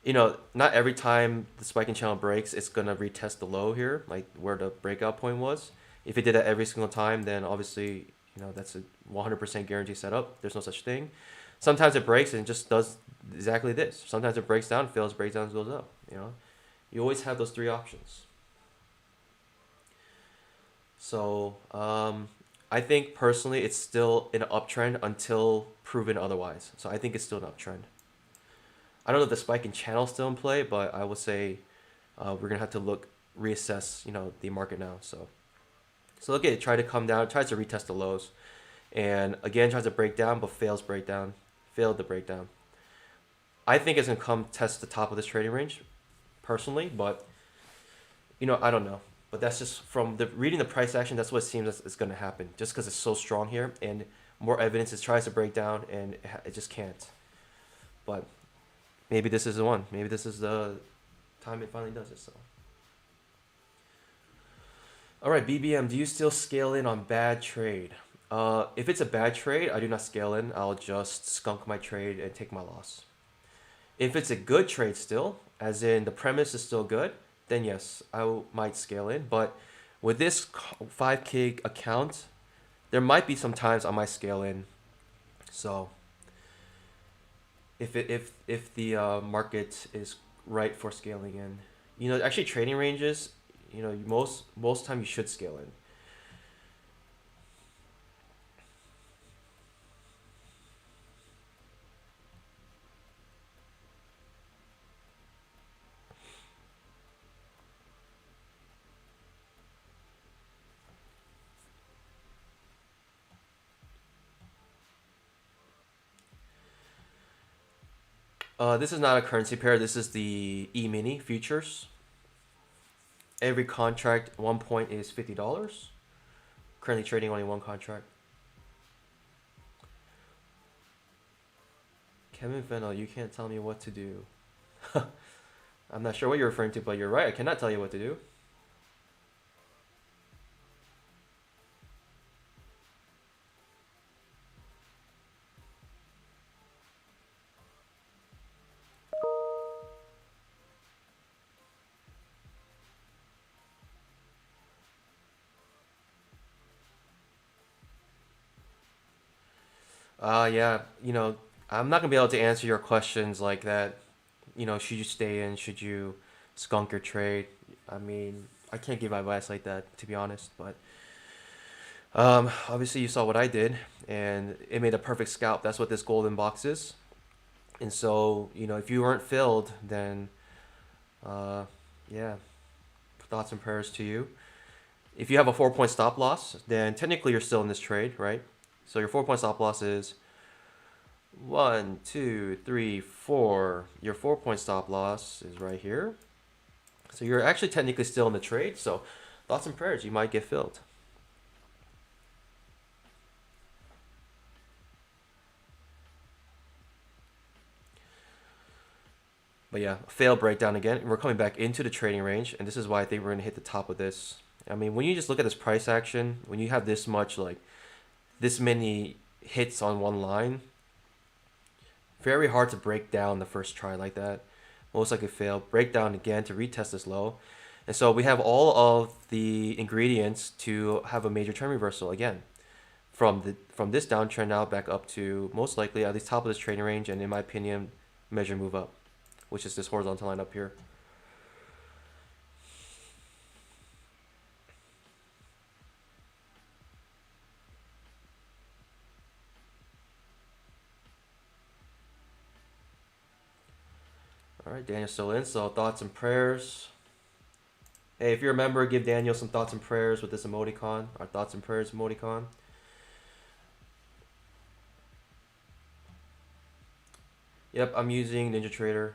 you know, not every time the spiking channel breaks, it's gonna retest the low here, like where the breakout point was. If it did that every single time, then obviously, you know, that's a 100% guarantee setup. There's no such thing. Sometimes it breaks and it just does exactly this. Sometimes it breaks down, fails, breaks down, goes up. You know, you always have those three options. So I think personally it's still in an uptrend until proven otherwise. So I think it's still an uptrend. I don't know if the spike in channel is still in play, but I would say we're gonna have to reassess, the market now. So look at it, try to come down, tries to retest the lows, and again tries to break down, but failed to break down. I think it's gonna come test the top of this trading range, personally, but I don't know. But that's just from the reading the price action. That's what it seems is going to happen. Just because it's so strong here, and more evidence it tries to break down, and it just can't. But maybe this is the one. Maybe this is the time it finally does it. So, all right, BBM. Do you still scale in on bad trade? If it's a bad trade, I do not scale in. I'll just skunk my trade and take my loss. If it's a good trade still, as in the premise is still good, then yes, might scale in. But with this 5K account, there might be some times I might scale in. So if the market is right for scaling in, actually trading ranges, most time you should scale in. This is not a currency pair. This is the E-mini futures. Every contract, 1 point is $50. Currently trading only one contract. Kevin Fennell, you can't tell me what to do. I'm not sure what you're referring to, but you're right. I cannot tell you what to do. Yeah, I'm not gonna be able to answer your questions like that. Should you stay in? Should you skunk your trade? I mean, I can't give advice like that, to be honest. But obviously you saw what I did, and it made a perfect scalp. That's what this golden box is. And so, if you weren't filled, then yeah, thoughts and prayers to you. If you have a 4 point stop loss, then technically you're still in this trade, right? So your 4 point stop loss is 1, 2, 3, 4. Your 4 point stop loss is right here. So you're actually technically still in the trade. So thoughts and prayers, you might get filled. But yeah, fail breakdown again. We're coming back into the trading range, and this is why I think we're gonna hit the top of this. I mean, when you just look at this price action, when you have this much, like this many hits on one line, very hard to break down the first try like that. Most likely fail. Break down again to retest this low. And so we have all of the ingredients to have a major trend reversal again. From this downtrend now back up to most likely at least top of this trading range, and in my opinion, measure move up, which is this horizontal line up here. All right, Daniel's still in, so thoughts and prayers. Hey, if you're a member, give Daniel some thoughts and prayers with this emoticon, our thoughts and prayers emoticon. Yep, I'm using NinjaTrader.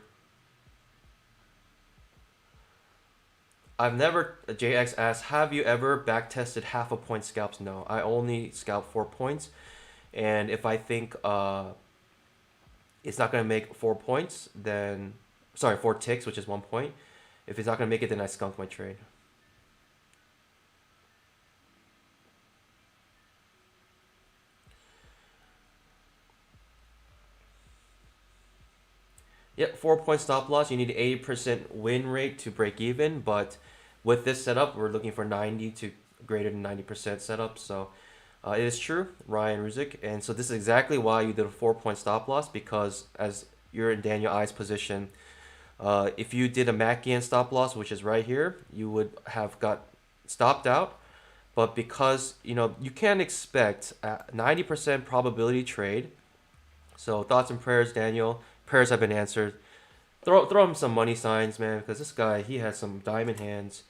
I've never, JX asked, have you ever back tested half a point scalps? No, I only scalp 4 points. And if I think it's not going to make 4 points, then, sorry, 4 ticks, which is 1 point. If it's not going to make it, then I skunk my trade. Yep, 4 point stop loss. You need 80% win rate to break even, but with this setup, we're looking for 90 to greater than 90% setup. So it is true, Ryan Ruzik. And so this is exactly why you did a 4 point stop loss, because as you're in Daniel I's position, if you did a Mackian stop loss, which is right here, you would have got stopped out. But because, you can't expect a 90% probability trade. So thoughts and prayers, Daniel. Prayers have been answered. Throw him some money signs, man, because this guy, he has some diamond hands.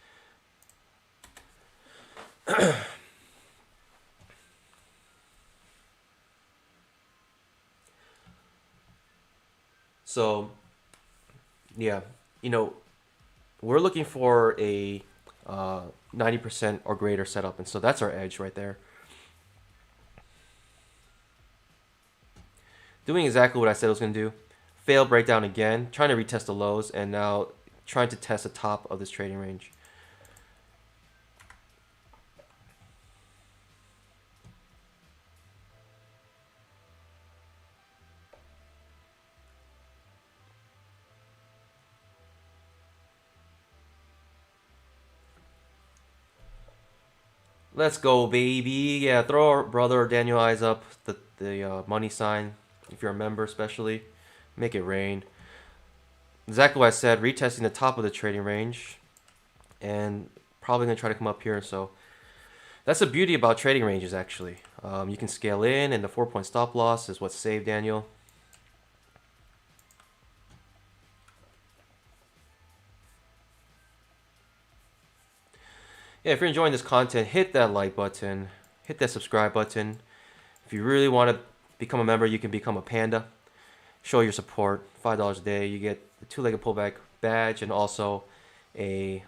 So yeah, you know, we're looking for a 90% or greater setup, and so that's our edge right there. Doing exactly what I said I was going to do. Fail breakdown again, trying to retest the lows, and now trying to test the top of this trading range. Let's go, baby. Yeah, throw our brother Daniel Eyes up the money sign, if you're a member especially. Make it rain. Exactly what I said, retesting the top of the trading range. And probably going to try to come up here. So that's the beauty about trading ranges, actually. You can scale in, and the 4-point stop loss is what saved Daniel. Yeah, if you're enjoying this content, hit that like button, hit that subscribe button. If you really want to become a member, you can become a panda. Show your support. $5 a day. You get the 2-legged pullback badge and also a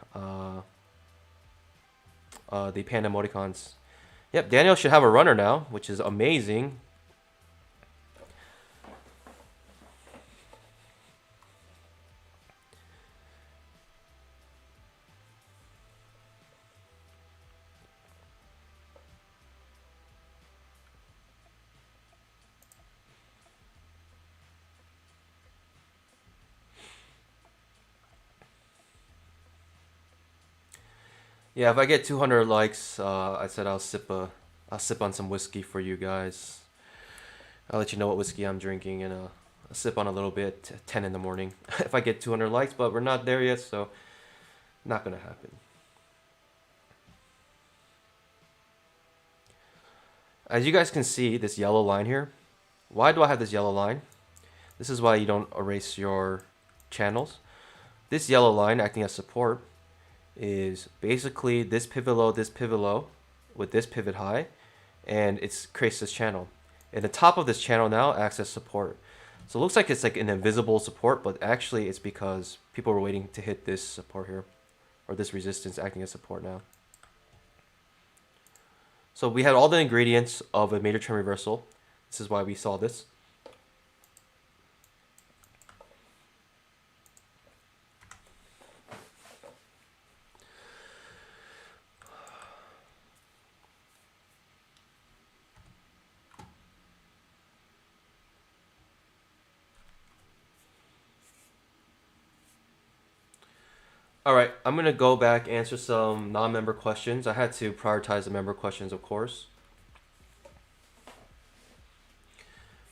the panda emoticons. Yep, Daniel should have a runner now, which is amazing. Yeah, if I get 200 likes, I said I'll sip on some whiskey for you guys. I'll let you know what whiskey I'm drinking, and I'll sip on a little bit at 10 in the morning if I get 200 likes, but we're not there yet, so not gonna happen. As you guys can see, this yellow line here. Why do I have this yellow line? This is why you don't erase your channels. This yellow line acting as support is basically this pivot low with this pivot high, and it creates this channel. And the top of this channel now acts as support. So it looks like it's like an invisible support, but actually it's because people were waiting to hit this support here, or this resistance acting as support now. So we had all the ingredients of a major trend reversal. This is why we saw this. All right, I'm gonna go back, answer some non-member questions. I had to prioritize the member questions, of course.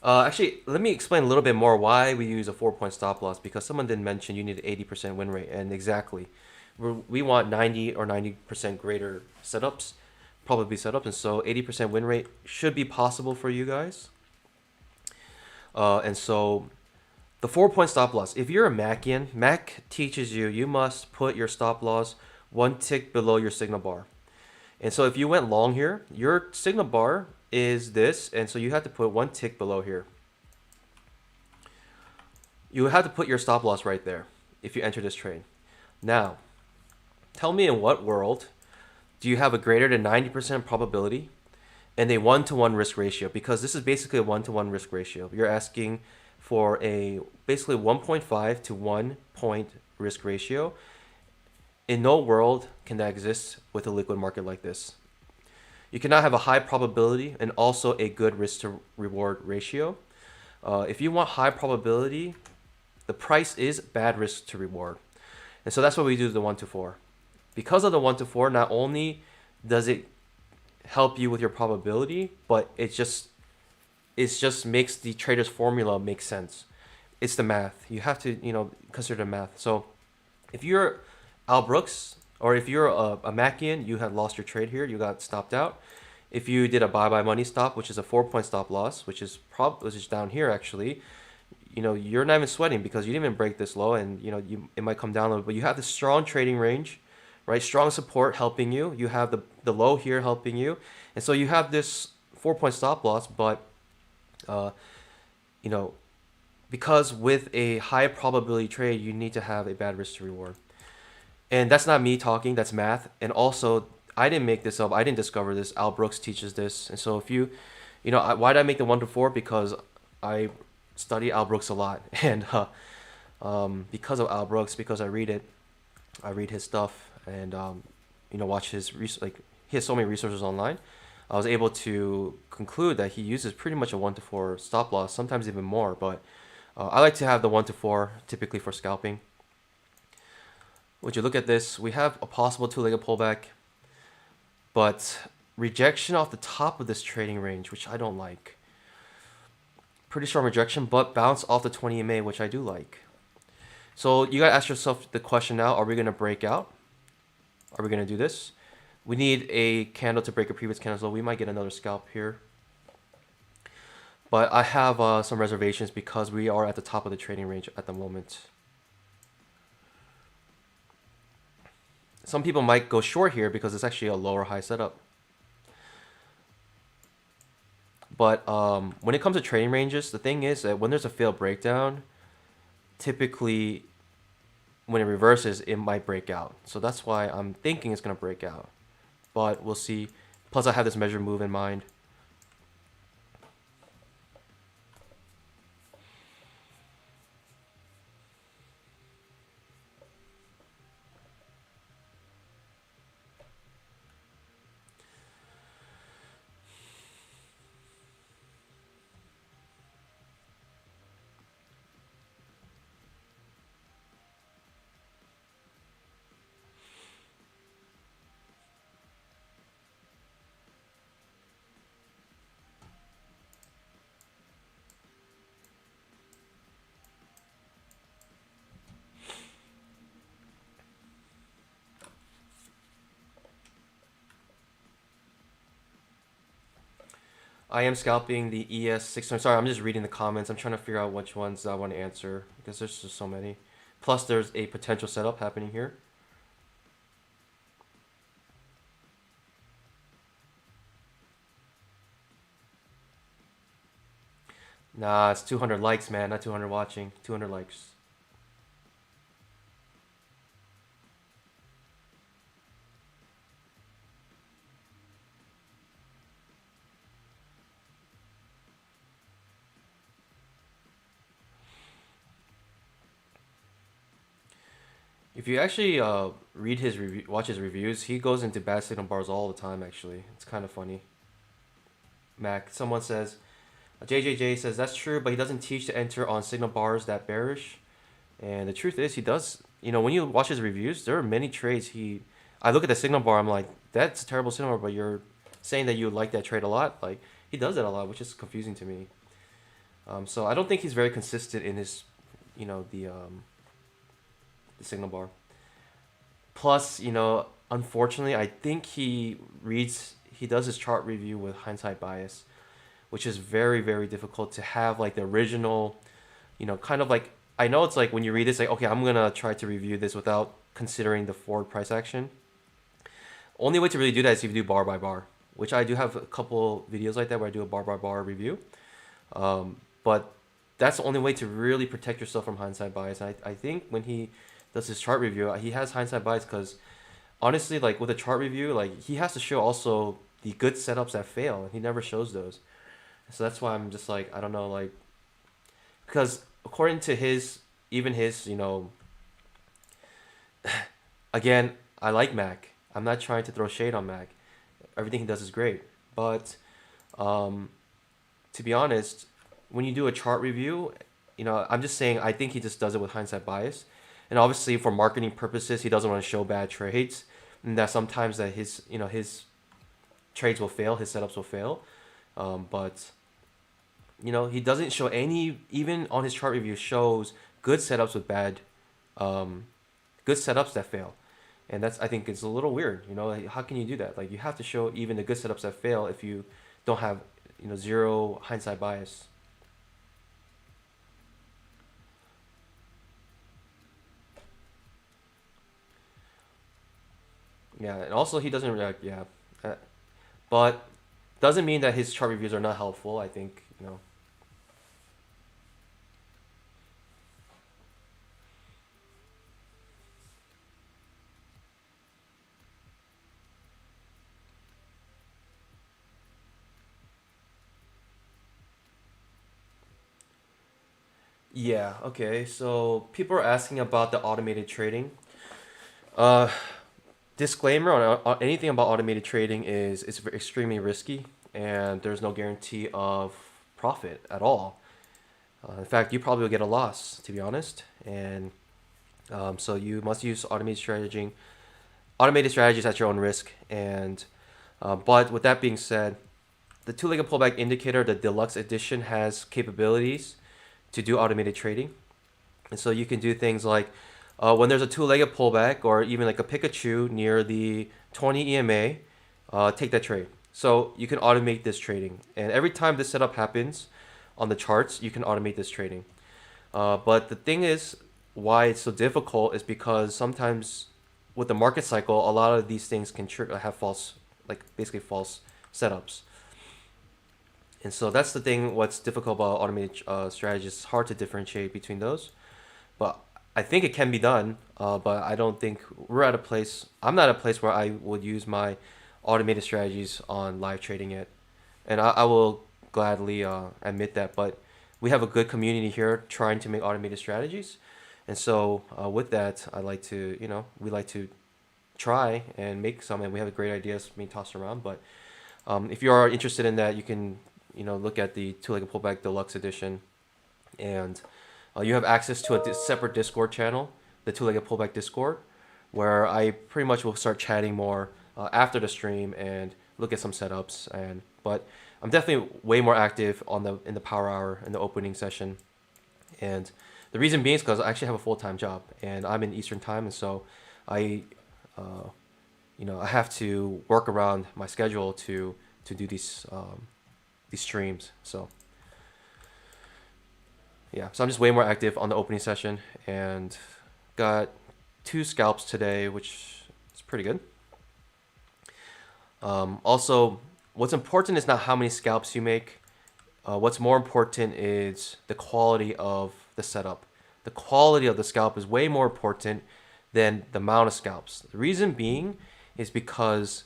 Actually, let me explain a little bit more why we use a 4-point stop loss, because someone did mention you need an 80% win rate, and exactly. We want 90 or 90% greater setups, probably setups, and so 80% win rate should be possible for you guys. And so the 4-point stop loss, if you're a Macian, Mac teaches you must put your stop loss one tick below your signal bar. And so if you went long here, your signal bar is this, and so you have to put one tick below here. You have to put your stop loss right there if you enter this trade. Now, tell me, in what world do you have a greater than 90% probability and a 1-to-1 risk ratio? Because this is basically a 1-to-1 risk ratio. You're asking for a basically 1.5 to 1 point risk ratio. In no world can that exist with a liquid market like this. You cannot have a high probability and also a good risk to reward ratio. If you want high probability, the price is bad risk to reward. And so that's what we do the 1-to-4. Because of the 1-to-4, not only does it help you with your probability, but it just makes the trader's formula make sense. It's the math. You have to, consider the math. So if you're Al Brooks, Or if you're a Macian, you had lost your trade here, you got stopped out. If you did a buy money stop, which is a 4 point stop loss, which is down here actually, you're not even sweating because you didn't even break this low, and it might come down a little, but you have this strong trading range, right? Strong support helping you. You have the low here helping you, and so you have this 4 point stop loss, but uh, you know, because with a high probability trade, you need to have a bad risk to reward. And that's not me talking, that's math. And also, I didn't make this up. I didn't discover this. Al Brooks teaches this. And so if why did I make the 1 to 4? Because I study Al Brooks a lot. And because of Al Brooks, because I read his stuff, and watch like he has so many resources online. I was able to conclude that he uses pretty much a 1 to 4 stop loss, sometimes even more. But I like to have the 1 to 4 typically for scalping. Would you look at this? We have a possible two-legged pullback, but rejection off the top of this trading range, which I don't like. Pretty strong rejection, but bounce off the 20 EMA, which I do like. So you gotta ask yourself the question now: are we gonna break out? Are we gonna do this? We need a candle to break a previous candle, so we might get another scalp here. But I have some reservations because we are at the top of the trading range at the moment. Some people might go short here because it's actually a lower high setup. But when it comes to trading ranges, the thing is that when there's a failed breakdown, typically when it reverses, it might break out. So that's why I'm thinking it's going to break out. But we'll see. Plus, I have this measure move in mind. I am scalping the ES600. Sorry, I'm just reading the comments. I'm trying to figure out which ones I want to answer because there's just so many. Plus, there's a potential setup happening here. Nah, it's 200 likes, man, not 200 watching. 200 likes. If you actually watch his reviews, he goes into bad signal bars all the time. Actually, it's kind of funny. Mac, someone says, JJJ says that's true, but he doesn't teach to enter on signal bars that bearish. And the truth is, he does. When you watch his reviews, there are many trades I look at the signal bar, I'm like, that's a terrible signal bar, but you're saying that you like that trade a lot. Like, he does that a lot, which is confusing to me. So I don't think he's very consistent in his, the signal bar. Plus, unfortunately, I think he does his chart review with hindsight bias, which is very, very difficult to have like the original, kind of like, I know it's like when you read this, like, okay, I'm going to try to review this without considering the forward price action. Only way to really do that is if you do bar by bar, which I do have a couple videos like that where I do a bar by bar review. But that's the only way to really protect yourself from hindsight bias. And I think when he does his chart review, he has hindsight bias because honestly, like with a chart review, like he has to show also the good setups that fail, and he never shows those. So that's why I'm just like, I don't know, like, because according to even his, again, I like Mac. I'm not trying to throw shade on Mac. Everything he does is great. But to be honest, when you do a chart review, I'm just saying I think he just does it with hindsight bias. And obviously for marketing purposes, he doesn't want to show bad trades. And that sometimes that his trades will fail, his setups will fail. But he doesn't show any, even on his chart review, shows good setups with good setups that fail. And that's, I think, it's a little weird. Like, how can you do that? Like, you have to show even the good setups that fail if you don't have, zero hindsight bias. Yeah, and also he doesn't react. Yeah, uh, but doesn't mean that his chart reviews are not helpful. I think, Yeah. Okay. So people are asking about the automated trading. Uh, Disclaimer on anything about automated trading is it's extremely risky, and there's no guarantee of profit at all. In fact, you probably will get a loss, to be honest. And so you must use automated strategies at your own risk. And but with that being said, the two-legged pullback indicator, the deluxe edition, has capabilities to do automated trading. And so you can do things like when there's a two-legged pullback or even like a Pikachu near the 20 EMA, take that trade. So you can automate this trading. And every time this setup happens on the charts, you can automate this trading. But the thing is, why it's so difficult is because sometimes with the market cycle, a lot of these things can have false, like basically false setups. And so that's the thing. What's difficult about automated strategies? It's hard to differentiate between those. But I think it can be done. But I don't think we're at a place. I'm not at a place where I would use my automated strategies on live trading yet, and I will gladly admit that. But we have a good community here trying to make automated strategies, and so with that, I like to, we like to try and make some, and we have great ideas being tossed around. But if you are interested in that, you can, look at the two-legged pullback deluxe edition, and you have access to a separate Discord channel, the two-legged pullback Discord, where I pretty much will start chatting more after the stream and look at some setups. But I'm definitely way more active in the power hour in the opening session, and the reason being is because I actually have a full-time job and I'm in Eastern time, and so I, I have to work around my schedule to do these streams. So yeah, so I'm just way more active on the opening session, and got 2 scalps today, which is pretty good. Also, what's important is not how many scalps you make. What's more important is the quality of the setup. The quality of the scalp is way more important than the amount of scalps. The reason being is because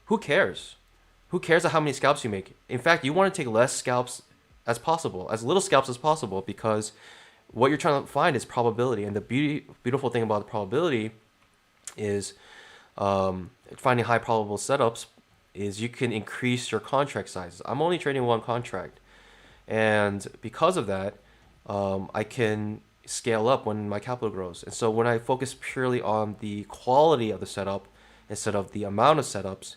who cares? Who cares how many scalps you make? In fact, you want to take less scalps as possible, as little scalps as possible, because what you're trying to find is probability. And the beautiful thing about the probability is finding high probable setups is you can increase your contract sizes. I'm only trading one contract, and because of that, I can scale up when my capital grows. And so when I focus purely on the quality of the setup instead of the amount of setups,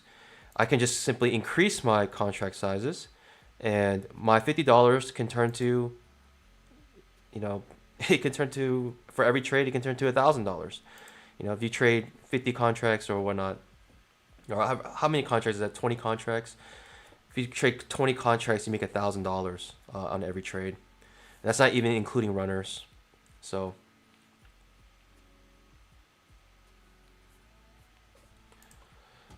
I can just simply increase my contract sizes, and my $50 can turn to, it can turn to, for every trade, it can turn to $1,000. If you trade 50 contracts or whatnot, or how many contracts is that? 20 contracts. If you trade 20 contracts, you make $1,000 on every trade. And that's not even including runners. So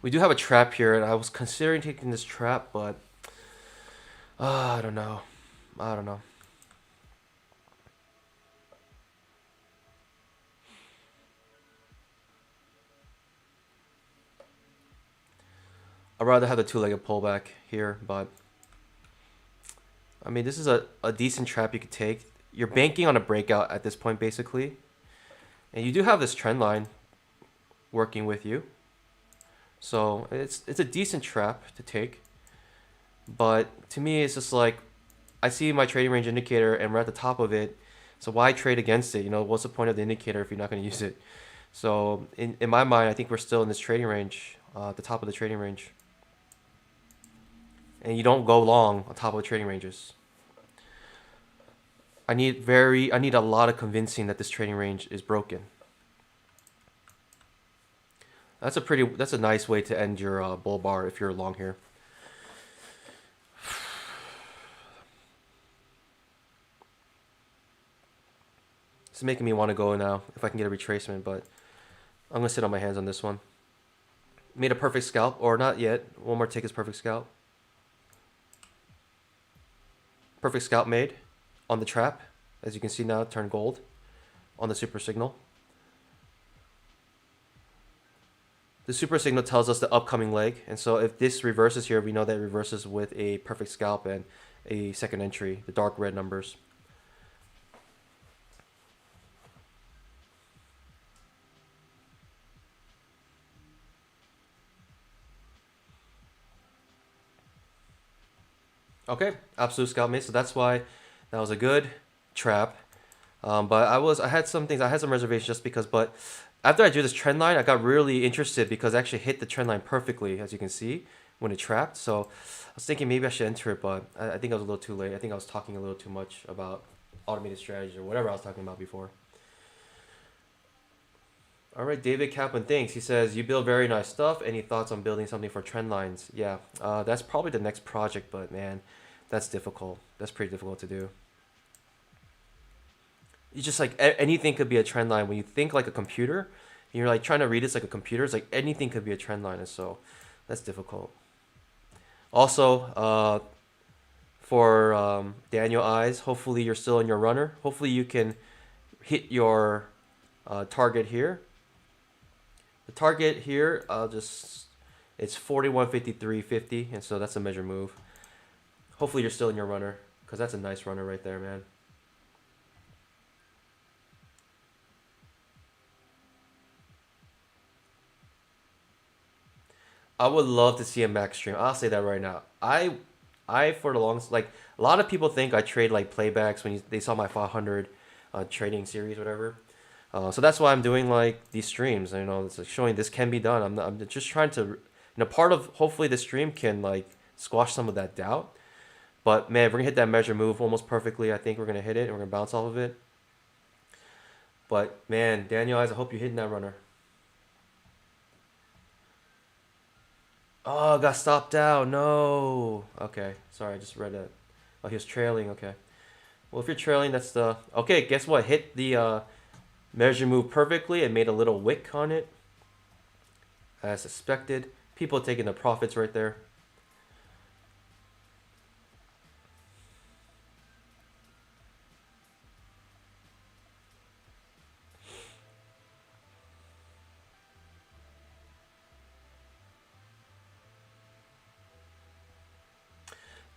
we do have a trap here, and I was considering taking this trap, but I don't know. I don't know. I'd rather have the two-legged pullback here, but I mean, this is a decent trap you could take. You're banking on a breakout at this point, basically. And you do have this trend line working with you. So it's a decent trap to take. But to me, it's just like, I see my trading range indicator and we're at the top of it. So why trade against it? What's the point of the indicator if you're not going to use it? So in my mind, I think we're still in this trading range, at the top of the trading range. And you don't go long on top of the trading ranges. I need a lot of convincing that this trading range is broken. That's a nice way to end your bull bar if you're long here. It's making me want to go now if I can get a retracement, but I'm gonna sit on my hands on this one. Made a perfect scalp, or not yet. One more tick is perfect scalp. Perfect scalp made on the trap. As you can see now, it turned gold on the super signal. The super signal tells us the upcoming leg, and so if this reverses here, we know that it reverses with a perfect scalp and a second entry, the dark red numbers. Okay, absolute scalp mate. So that's why that was a good trap. But I had some things, I had some reservations just because. But after I drew this trend line, I got really interested because I actually hit the trend line perfectly, as you can see, when it trapped. So I was thinking maybe I should enter it, but I think I was a little too late. I think I was talking a little too much about automated strategy or whatever I was talking about before. All right, David Kaplan thinks. He says, you build very nice stuff. Any thoughts on building something for trend lines? Yeah, that's probably the next project, but man, that's difficult. That's pretty difficult to do. You just like anything could be a trend line. When you think like a computer, you're like trying to read this like a computer, it's like anything could be a trend line. And so that's difficult. Also, for Daniel Eyes, hopefully you're still in your runner. Hopefully you can hit your target here. The target here, it's 41.53.50, and so that's a measure move. Hopefully you're still in your runner, because that's a nice runner right there, man. I would love to see a max stream. I'll say that right now. I for the longest, like a lot of people think I trade like playbacks when they saw my 500 trading series, whatever. So that's why I'm doing like these streams. You know, it's like showing this can be done. I'm just trying to, you know, part of hopefully the stream can like squash some of that doubt. But man, we're gonna hit that measure move almost perfectly. I think we're gonna hit it and we're gonna bounce off of it. But man, Daniel Eyes, I hope you're hitting that runner. Oh, got stopped out. No. Okay, sorry, I just read that. Oh, he was trailing. Okay. Well, if you're trailing, that's the okay. Guess what? Hit the measure move perfectly and made a little wick on it, as suspected. People taking the profits right there.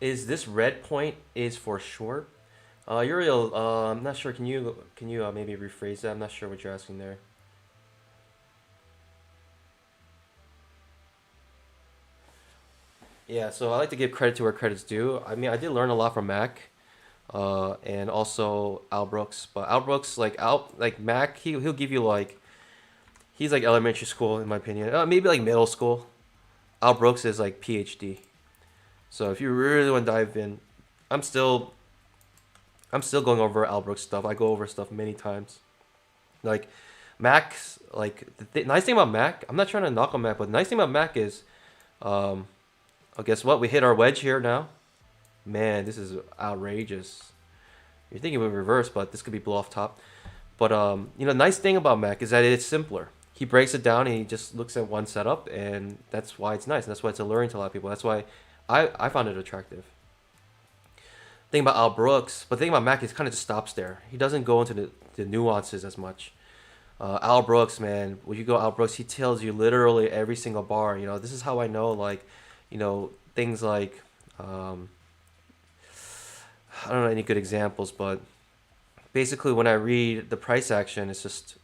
Is this red point is for short? Uriel, I'm not sure. Can you maybe rephrase that? I'm not sure what you're asking there. Yeah, so I like to give credit to where credit's due. I mean, I did learn a lot from Mac, and also Al Brooks. But Al Brooks, like Mac, he'll give you like he's like elementary school in my opinion. Maybe like middle school. Al Brooks is like PhD. So if you really want to dive in, I'm still I'm still going over Al Brooks stuff. I go over stuff many times. Like Mac's like the nice thing about Mac. I'm not trying to knock on Mac, but the nice thing about Mac is, um, oh, guess what? We hit our wedge here now. Man, this is outrageous. You're thinking we reverse, but this could be blow off top. But you know, nice thing about Mac is that it's simpler. He breaks it down and he just looks at one setup, and that's why it's nice. And that's why it's alluring to a lot of people. That's why I found it attractive. Thing about Al Brooks, but the thing about Mac is kind of just stops there. He doesn't go into the nuances as much. Al Brooks, man, when you go Al Brooks, he tells you literally every single bar. You know, this is how I know, like, you know, things like, I don't know any good examples, but basically when I read the price action, it's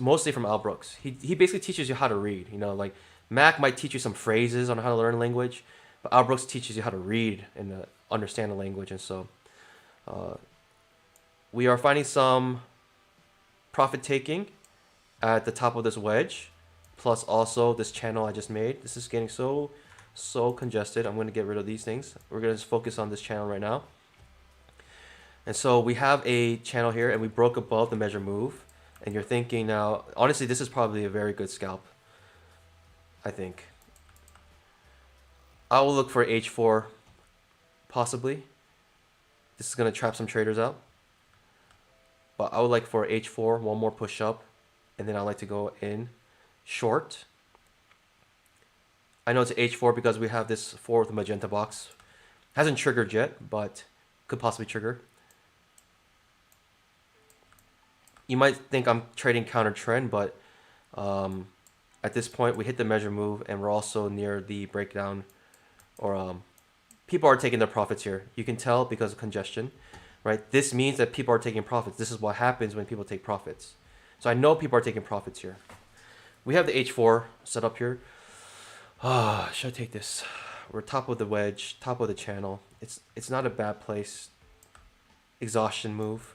mostly from Al Brooks. He basically teaches you how to read. You know, like Mac might teach you some phrases on how to learn language, but Al Brooks teaches you how to read and understand the language. And so uh, we are finding some profit taking at the top of this wedge, plus also this channel I just made. This is getting so congested. I'm going to get rid of these things. We're going to just focus on this channel right now. And so we have a channel here, and we broke above the measure move. and you're thinking now, honestly, this is probably a very good scalp, I think. I will look for H4, possibly. This is going to trap some traders out. But I would like for H4, one more push up, and then I like to go in short. I know it's H4 because we have this 4 with a magenta box. Hasn't triggered yet, but could possibly trigger. You might think I'm trading counter trend, but at this point we hit the measure move and we're also near the breakdown, or people are taking their profits here. You can tell because of congestion, right? This means that people are taking profits. This is what happens when people take profits. So I know people are taking profits here. We have the H4 set up here. Should I take this? We're top of the wedge, top of the channel. It's not a bad place. Exhaustion move.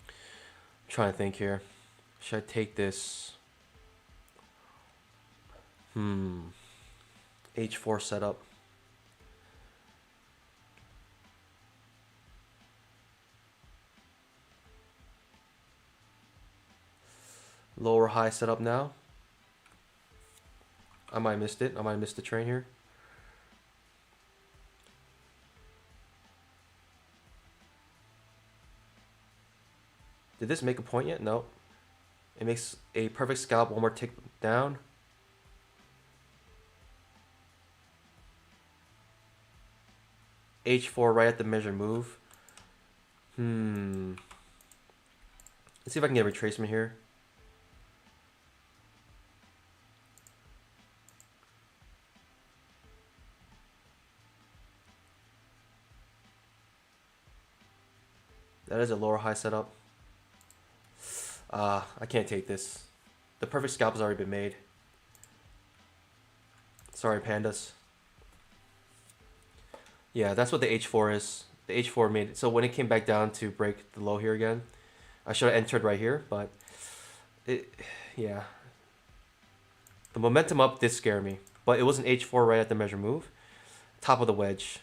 I'm trying to think here. Should I take this? H4 setup. Lower high setup now. I might have missed it. I might have missed the train here. Did this make a point yet? No. It makes a perfect scalp. One more tick down. H4 right at the measure move. Let's see if I can get a retracement here. That is a lower high setup. I can't take this. The perfect scalp has already been made. Sorry, pandas. Yeah, that's what the H4 is. The H4 made it. So when it came back down to break the low here again, I should have entered right here, but yeah. The momentum up did scare me, but it was an H4 right at the measure move. Top of the wedge.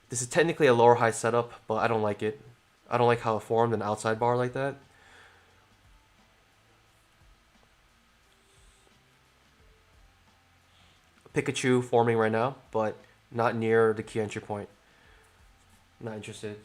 This is technically a lower high setup, but I don't like it. I don't like how it formed an outside bar like that. Pikachu forming right now, but not near the key entry point. Not interested.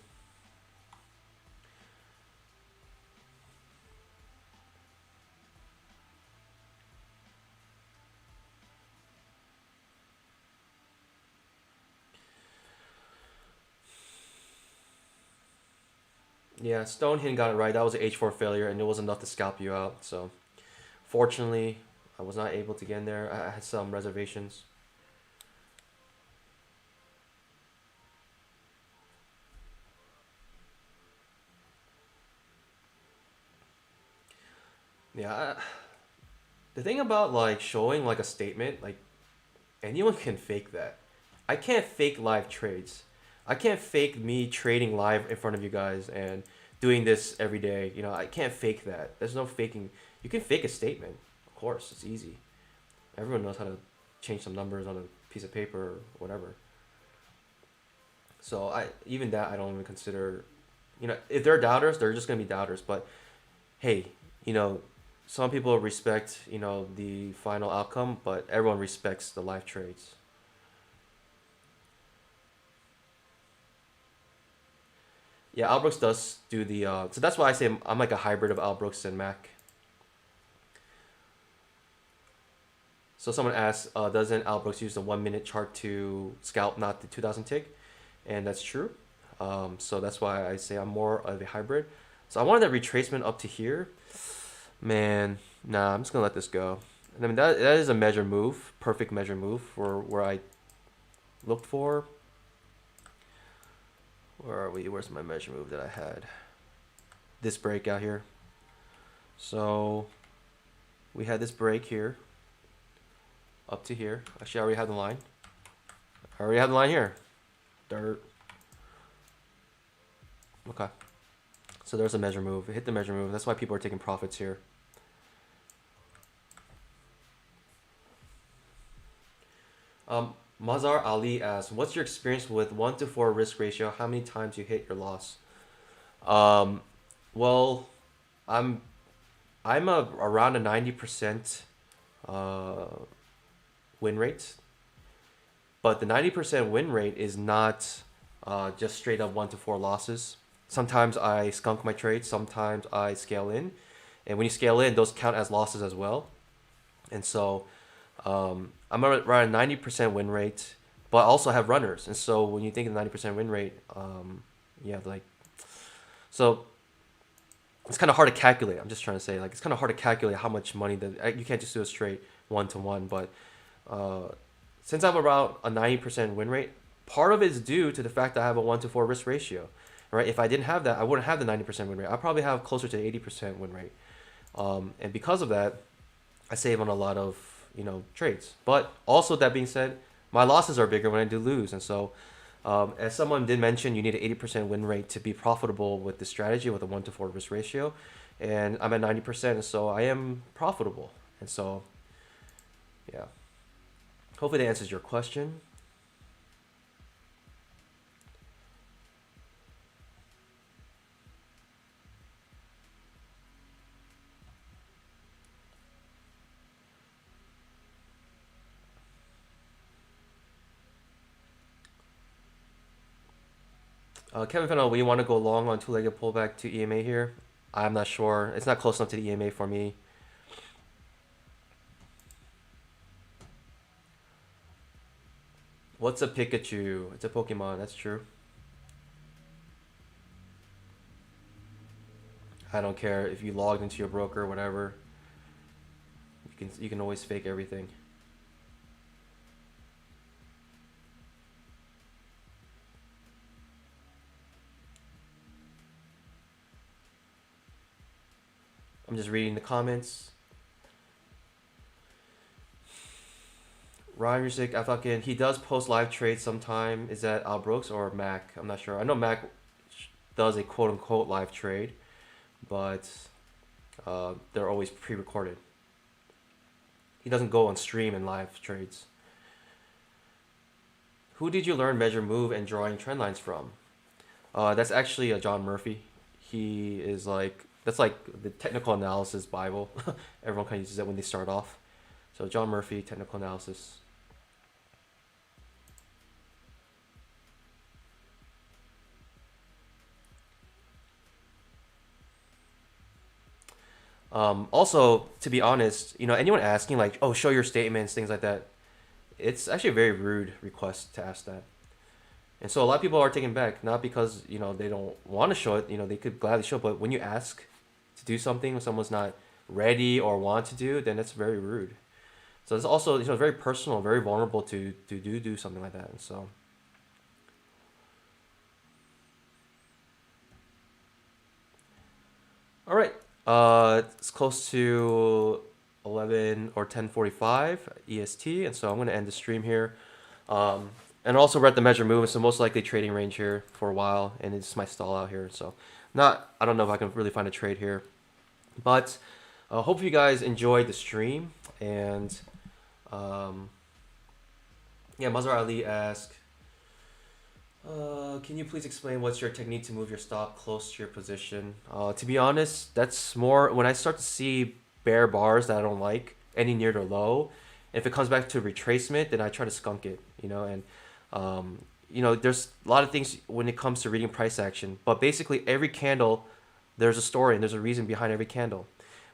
Yeah, Stonehin got it right. That was an H4 failure, and it was enough to scalp you out. So, fortunately, I was not able to get in there. I had some reservations. Yeah, the thing about like showing like a statement, like anyone can fake that. I can't fake live trades. I can't fake me trading live in front of you guys and doing this every day. You know, I can't fake that. There's no faking. You can fake a statement. Of course, it's easy. Everyone knows how to change some numbers on a piece of paper or whatever. So even that I don't even consider. You know, if they're doubters, they're just gonna be doubters. But hey, you know, some people respect, you know, the final outcome, but everyone respects the live trades. Yeah, Albrooks does do the so that's why I say I'm like a hybrid of Albrooks and Mac. So someone asked, doesn't Albrooks use the 1 minute chart to scalp, not the 2000 tick? And that's true. So that's why I say I'm more of a hybrid. So I wanted that retracement up to here. Man, nah, I'm just gonna let this go. I mean that is a measure move, perfect measure move for where I looked for. Where are we? Where's my measure move that I had? This breakout here. So we had this break here up to here. Actually, I already have the line. I already have the line here. Dirt. Okay. So there's a measure move. It hit the measure move. That's why people are taking profits here. Mazar Ali asks, "What's your experience with 1 to 4 risk ratio? How many times you hit your loss?" Um, well, I'm around a 90% uh, win rate, but the 90% win rate is not just straight up 1 to 4 losses. Sometimes I skunk my trades, sometimes I scale in, and when you scale in, those count as losses as well. And so I'm around a 90% win rate, but I also have runners. And so when you think of the 90% win rate, yeah, like, so it's kind of hard to calculate. I'm just trying to say, like, it's kind of hard to calculate how much money that you can't just do a straight 1 to 1. But uh, since I'm around a 90% win rate, part of it is due to the fact that I have a 1 to 4 risk ratio, right? If I didn't have that, I wouldn't have the 90% win rate. I probably have closer to 80% win rate. And because of that, I save on a lot of trades. But also that being said, my losses are bigger when I do lose, and so as someone did mention, you need an 80% win rate to be profitable with this strategy with a 1 to 4 risk ratio, and I'm at 90%, and so I am profitable, and so yeah. Hopefully that answers your question. Kevin Fennell, we want to go long on two-legged pullback to EMA here. I'm not sure. It's not close enough to the EMA for me. What's a Pikachu? It's a Pokemon. That's true. I don't care if you logged into your broker or whatever. You can always fake everything. I'm just reading the comments. Ryan Music, he does post live trades sometime. Is that Al Brooks or Mac? I'm not sure. I know Mac does a quote unquote live trade, but they're always pre-recorded. He doesn't go on stream and live trades. Who did you learn measure move and drawing trend lines from? That's actually John Murphy. He is like that's like the technical analysis Bible. Everyone kind of uses that when they start off. So John Murphy, technical analysis. Also, to be honest, anyone asking like, "Oh, show your statements," things like that, it's actually a very rude request to ask that. And so a lot of people are taken back, not because they don't want to show it. They could gladly show it, but when you ask to do something when someone's not ready or want to do, then that's very rude. So it's also very personal, very vulnerable to do something like that. And so, all right, it's close to 11 or 10:45 EST, and so I'm gonna end the stream here. And also we're at the measure movement, so most likely trading range here for a while, and it's my stall out here. So, I don't know if I can really find a trade here, but hope you guys enjoyed the stream. And yeah, Mazhar Ali asked, can you please explain what's your technique to move your stop close to your position? To be honest, that's more when I start to see bear bars that I don't like, any near the low. If it comes back to retracement, then I try to skunk it, and there's a lot of things when it comes to reading price action, but basically every candle, there's a story and there's a reason behind every candle.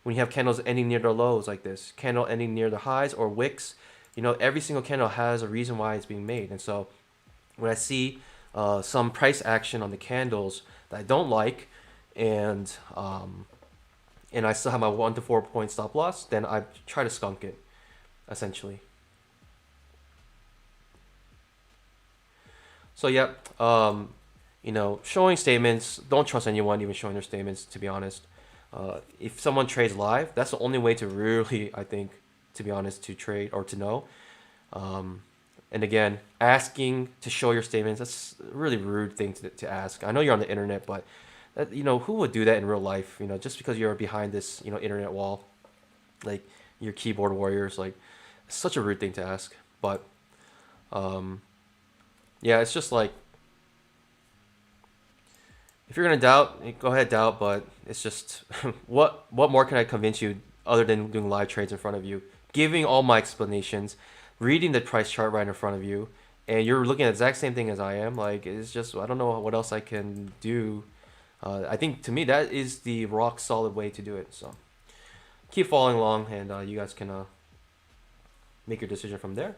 When you have candles ending near the lows like this, candle ending near the highs or wicks, every single candle has a reason why it's being made. And so when I see some price action on the candles that I don't like, and I still have my 1 to 4 point stop loss, then I try to skunk it, essentially. So yeah, showing statements. Don't trust anyone even showing their statements. To be honest, if someone trades live, that's the only way to really, I think, to be honest, to trade or to know. And again, asking to show your statements, that's a really rude thing to ask. I know you're on the internet, but who would do that in real life? Just because you're behind this, internet wall, like your keyboard warriors, like it's such a rude thing to ask. But Um, yeah, it's just like if you're gonna doubt, go ahead doubt. But it's just what more can I convince you other than doing live trades in front of you, giving all my explanations, reading the price chart right in front of you, and you're looking at the exact same thing as I am. Like it's just I don't know what else I can do. I think to me that is the rock solid way to do it. So keep following along, and you guys can make your decision from there.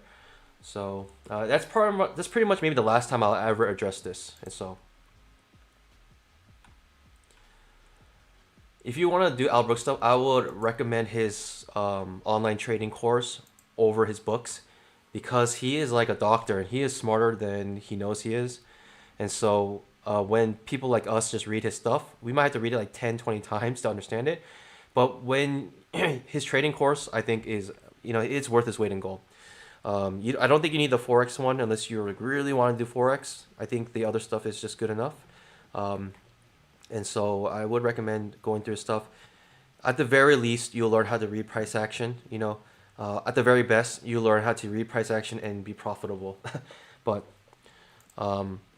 So that's pretty much maybe the last time I'll ever address this. And so if you want to do Al Brooks stuff, I would recommend his online trading course over his books because he is like a doctor and he is smarter than he knows he is. And so when people like us just read his stuff, we might have to read it like 10, 20 times to understand it. But when his trading course, I think is, it's worth its weight in gold. I don't think you need the forex one unless you really want to do forex. I think the other stuff is just good enough. Um, and so I would recommend going through stuff. At the very least, you'll learn how to read price action. At the very best, you learn how to read price action and be profitable. But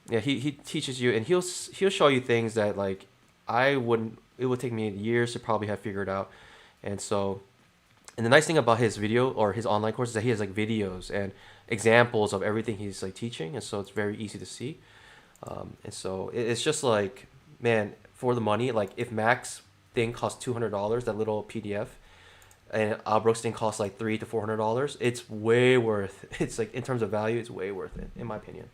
yeah, he teaches you, and he'll show you things that like I wouldn't. It would take me years to probably have figured out. And so, and the nice thing about his video or his online course is that he has like videos and examples of everything he's like teaching, and so it's very easy to see. And so it's just like, man, for the money, like if Max thing costs $200, that little PDF, and Brooks thing costs like $300 to $400, it's way worth. It's like in terms of value, it's way worth it, in my opinion.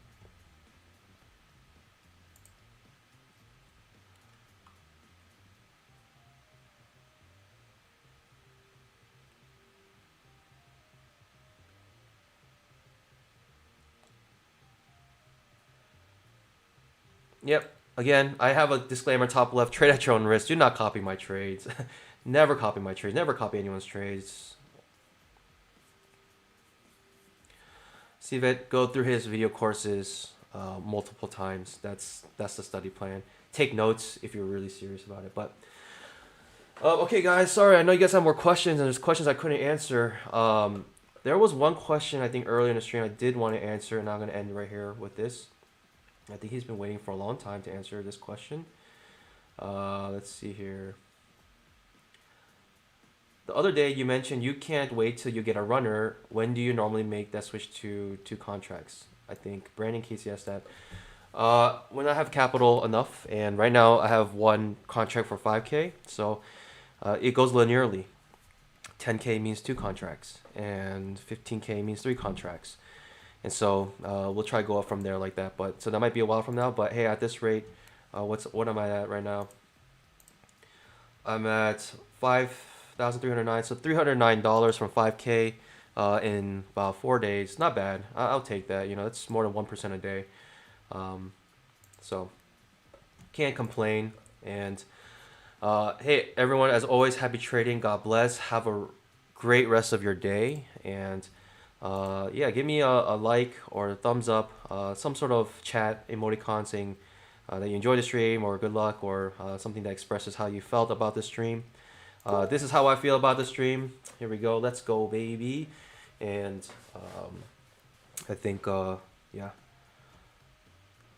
Yep. Again, I have a disclaimer top left: trade at your own risk. Do not copy my trades. Never copy my trades. Never copy anyone's trades. See that go through his video courses multiple times. That's the study plan. Take notes if you're really serious about it. But okay, guys. Sorry, I know you guys have more questions, and there's questions I couldn't answer. There was one question I think earlier in the stream I did want to answer, and I'm gonna end right here with this. I think he's been waiting for a long time to answer this question. Let's see here. The other day you mentioned you can't wait till you get a runner. When do you normally make that switch to two contracts? I think Brandon Casey asked that. When I have capital enough, and right now I have one contract for 5K, so it goes linearly. 10K means two contracts, and 15K means three contracts. And so we'll try to go up from there like that. But so that might be a while from now. But hey, at this rate, what am I at right now? I'm at 5,309. So $309 from 5K in about 4 days. Not bad. I'll take that. That's more than 1% a day. So can't complain. And hey, everyone, as always, happy trading. God bless. Have a great rest of your day. And yeah, give me a like or a thumbs up, some sort of chat emoticon saying that you enjoyed the stream or good luck or something that expresses how you felt about the stream. This is how I feel about the stream. Here we go. Let's go, baby. And I think, yeah,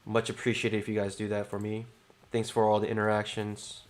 much appreciated if you guys do that for me. Thanks for all the interactions.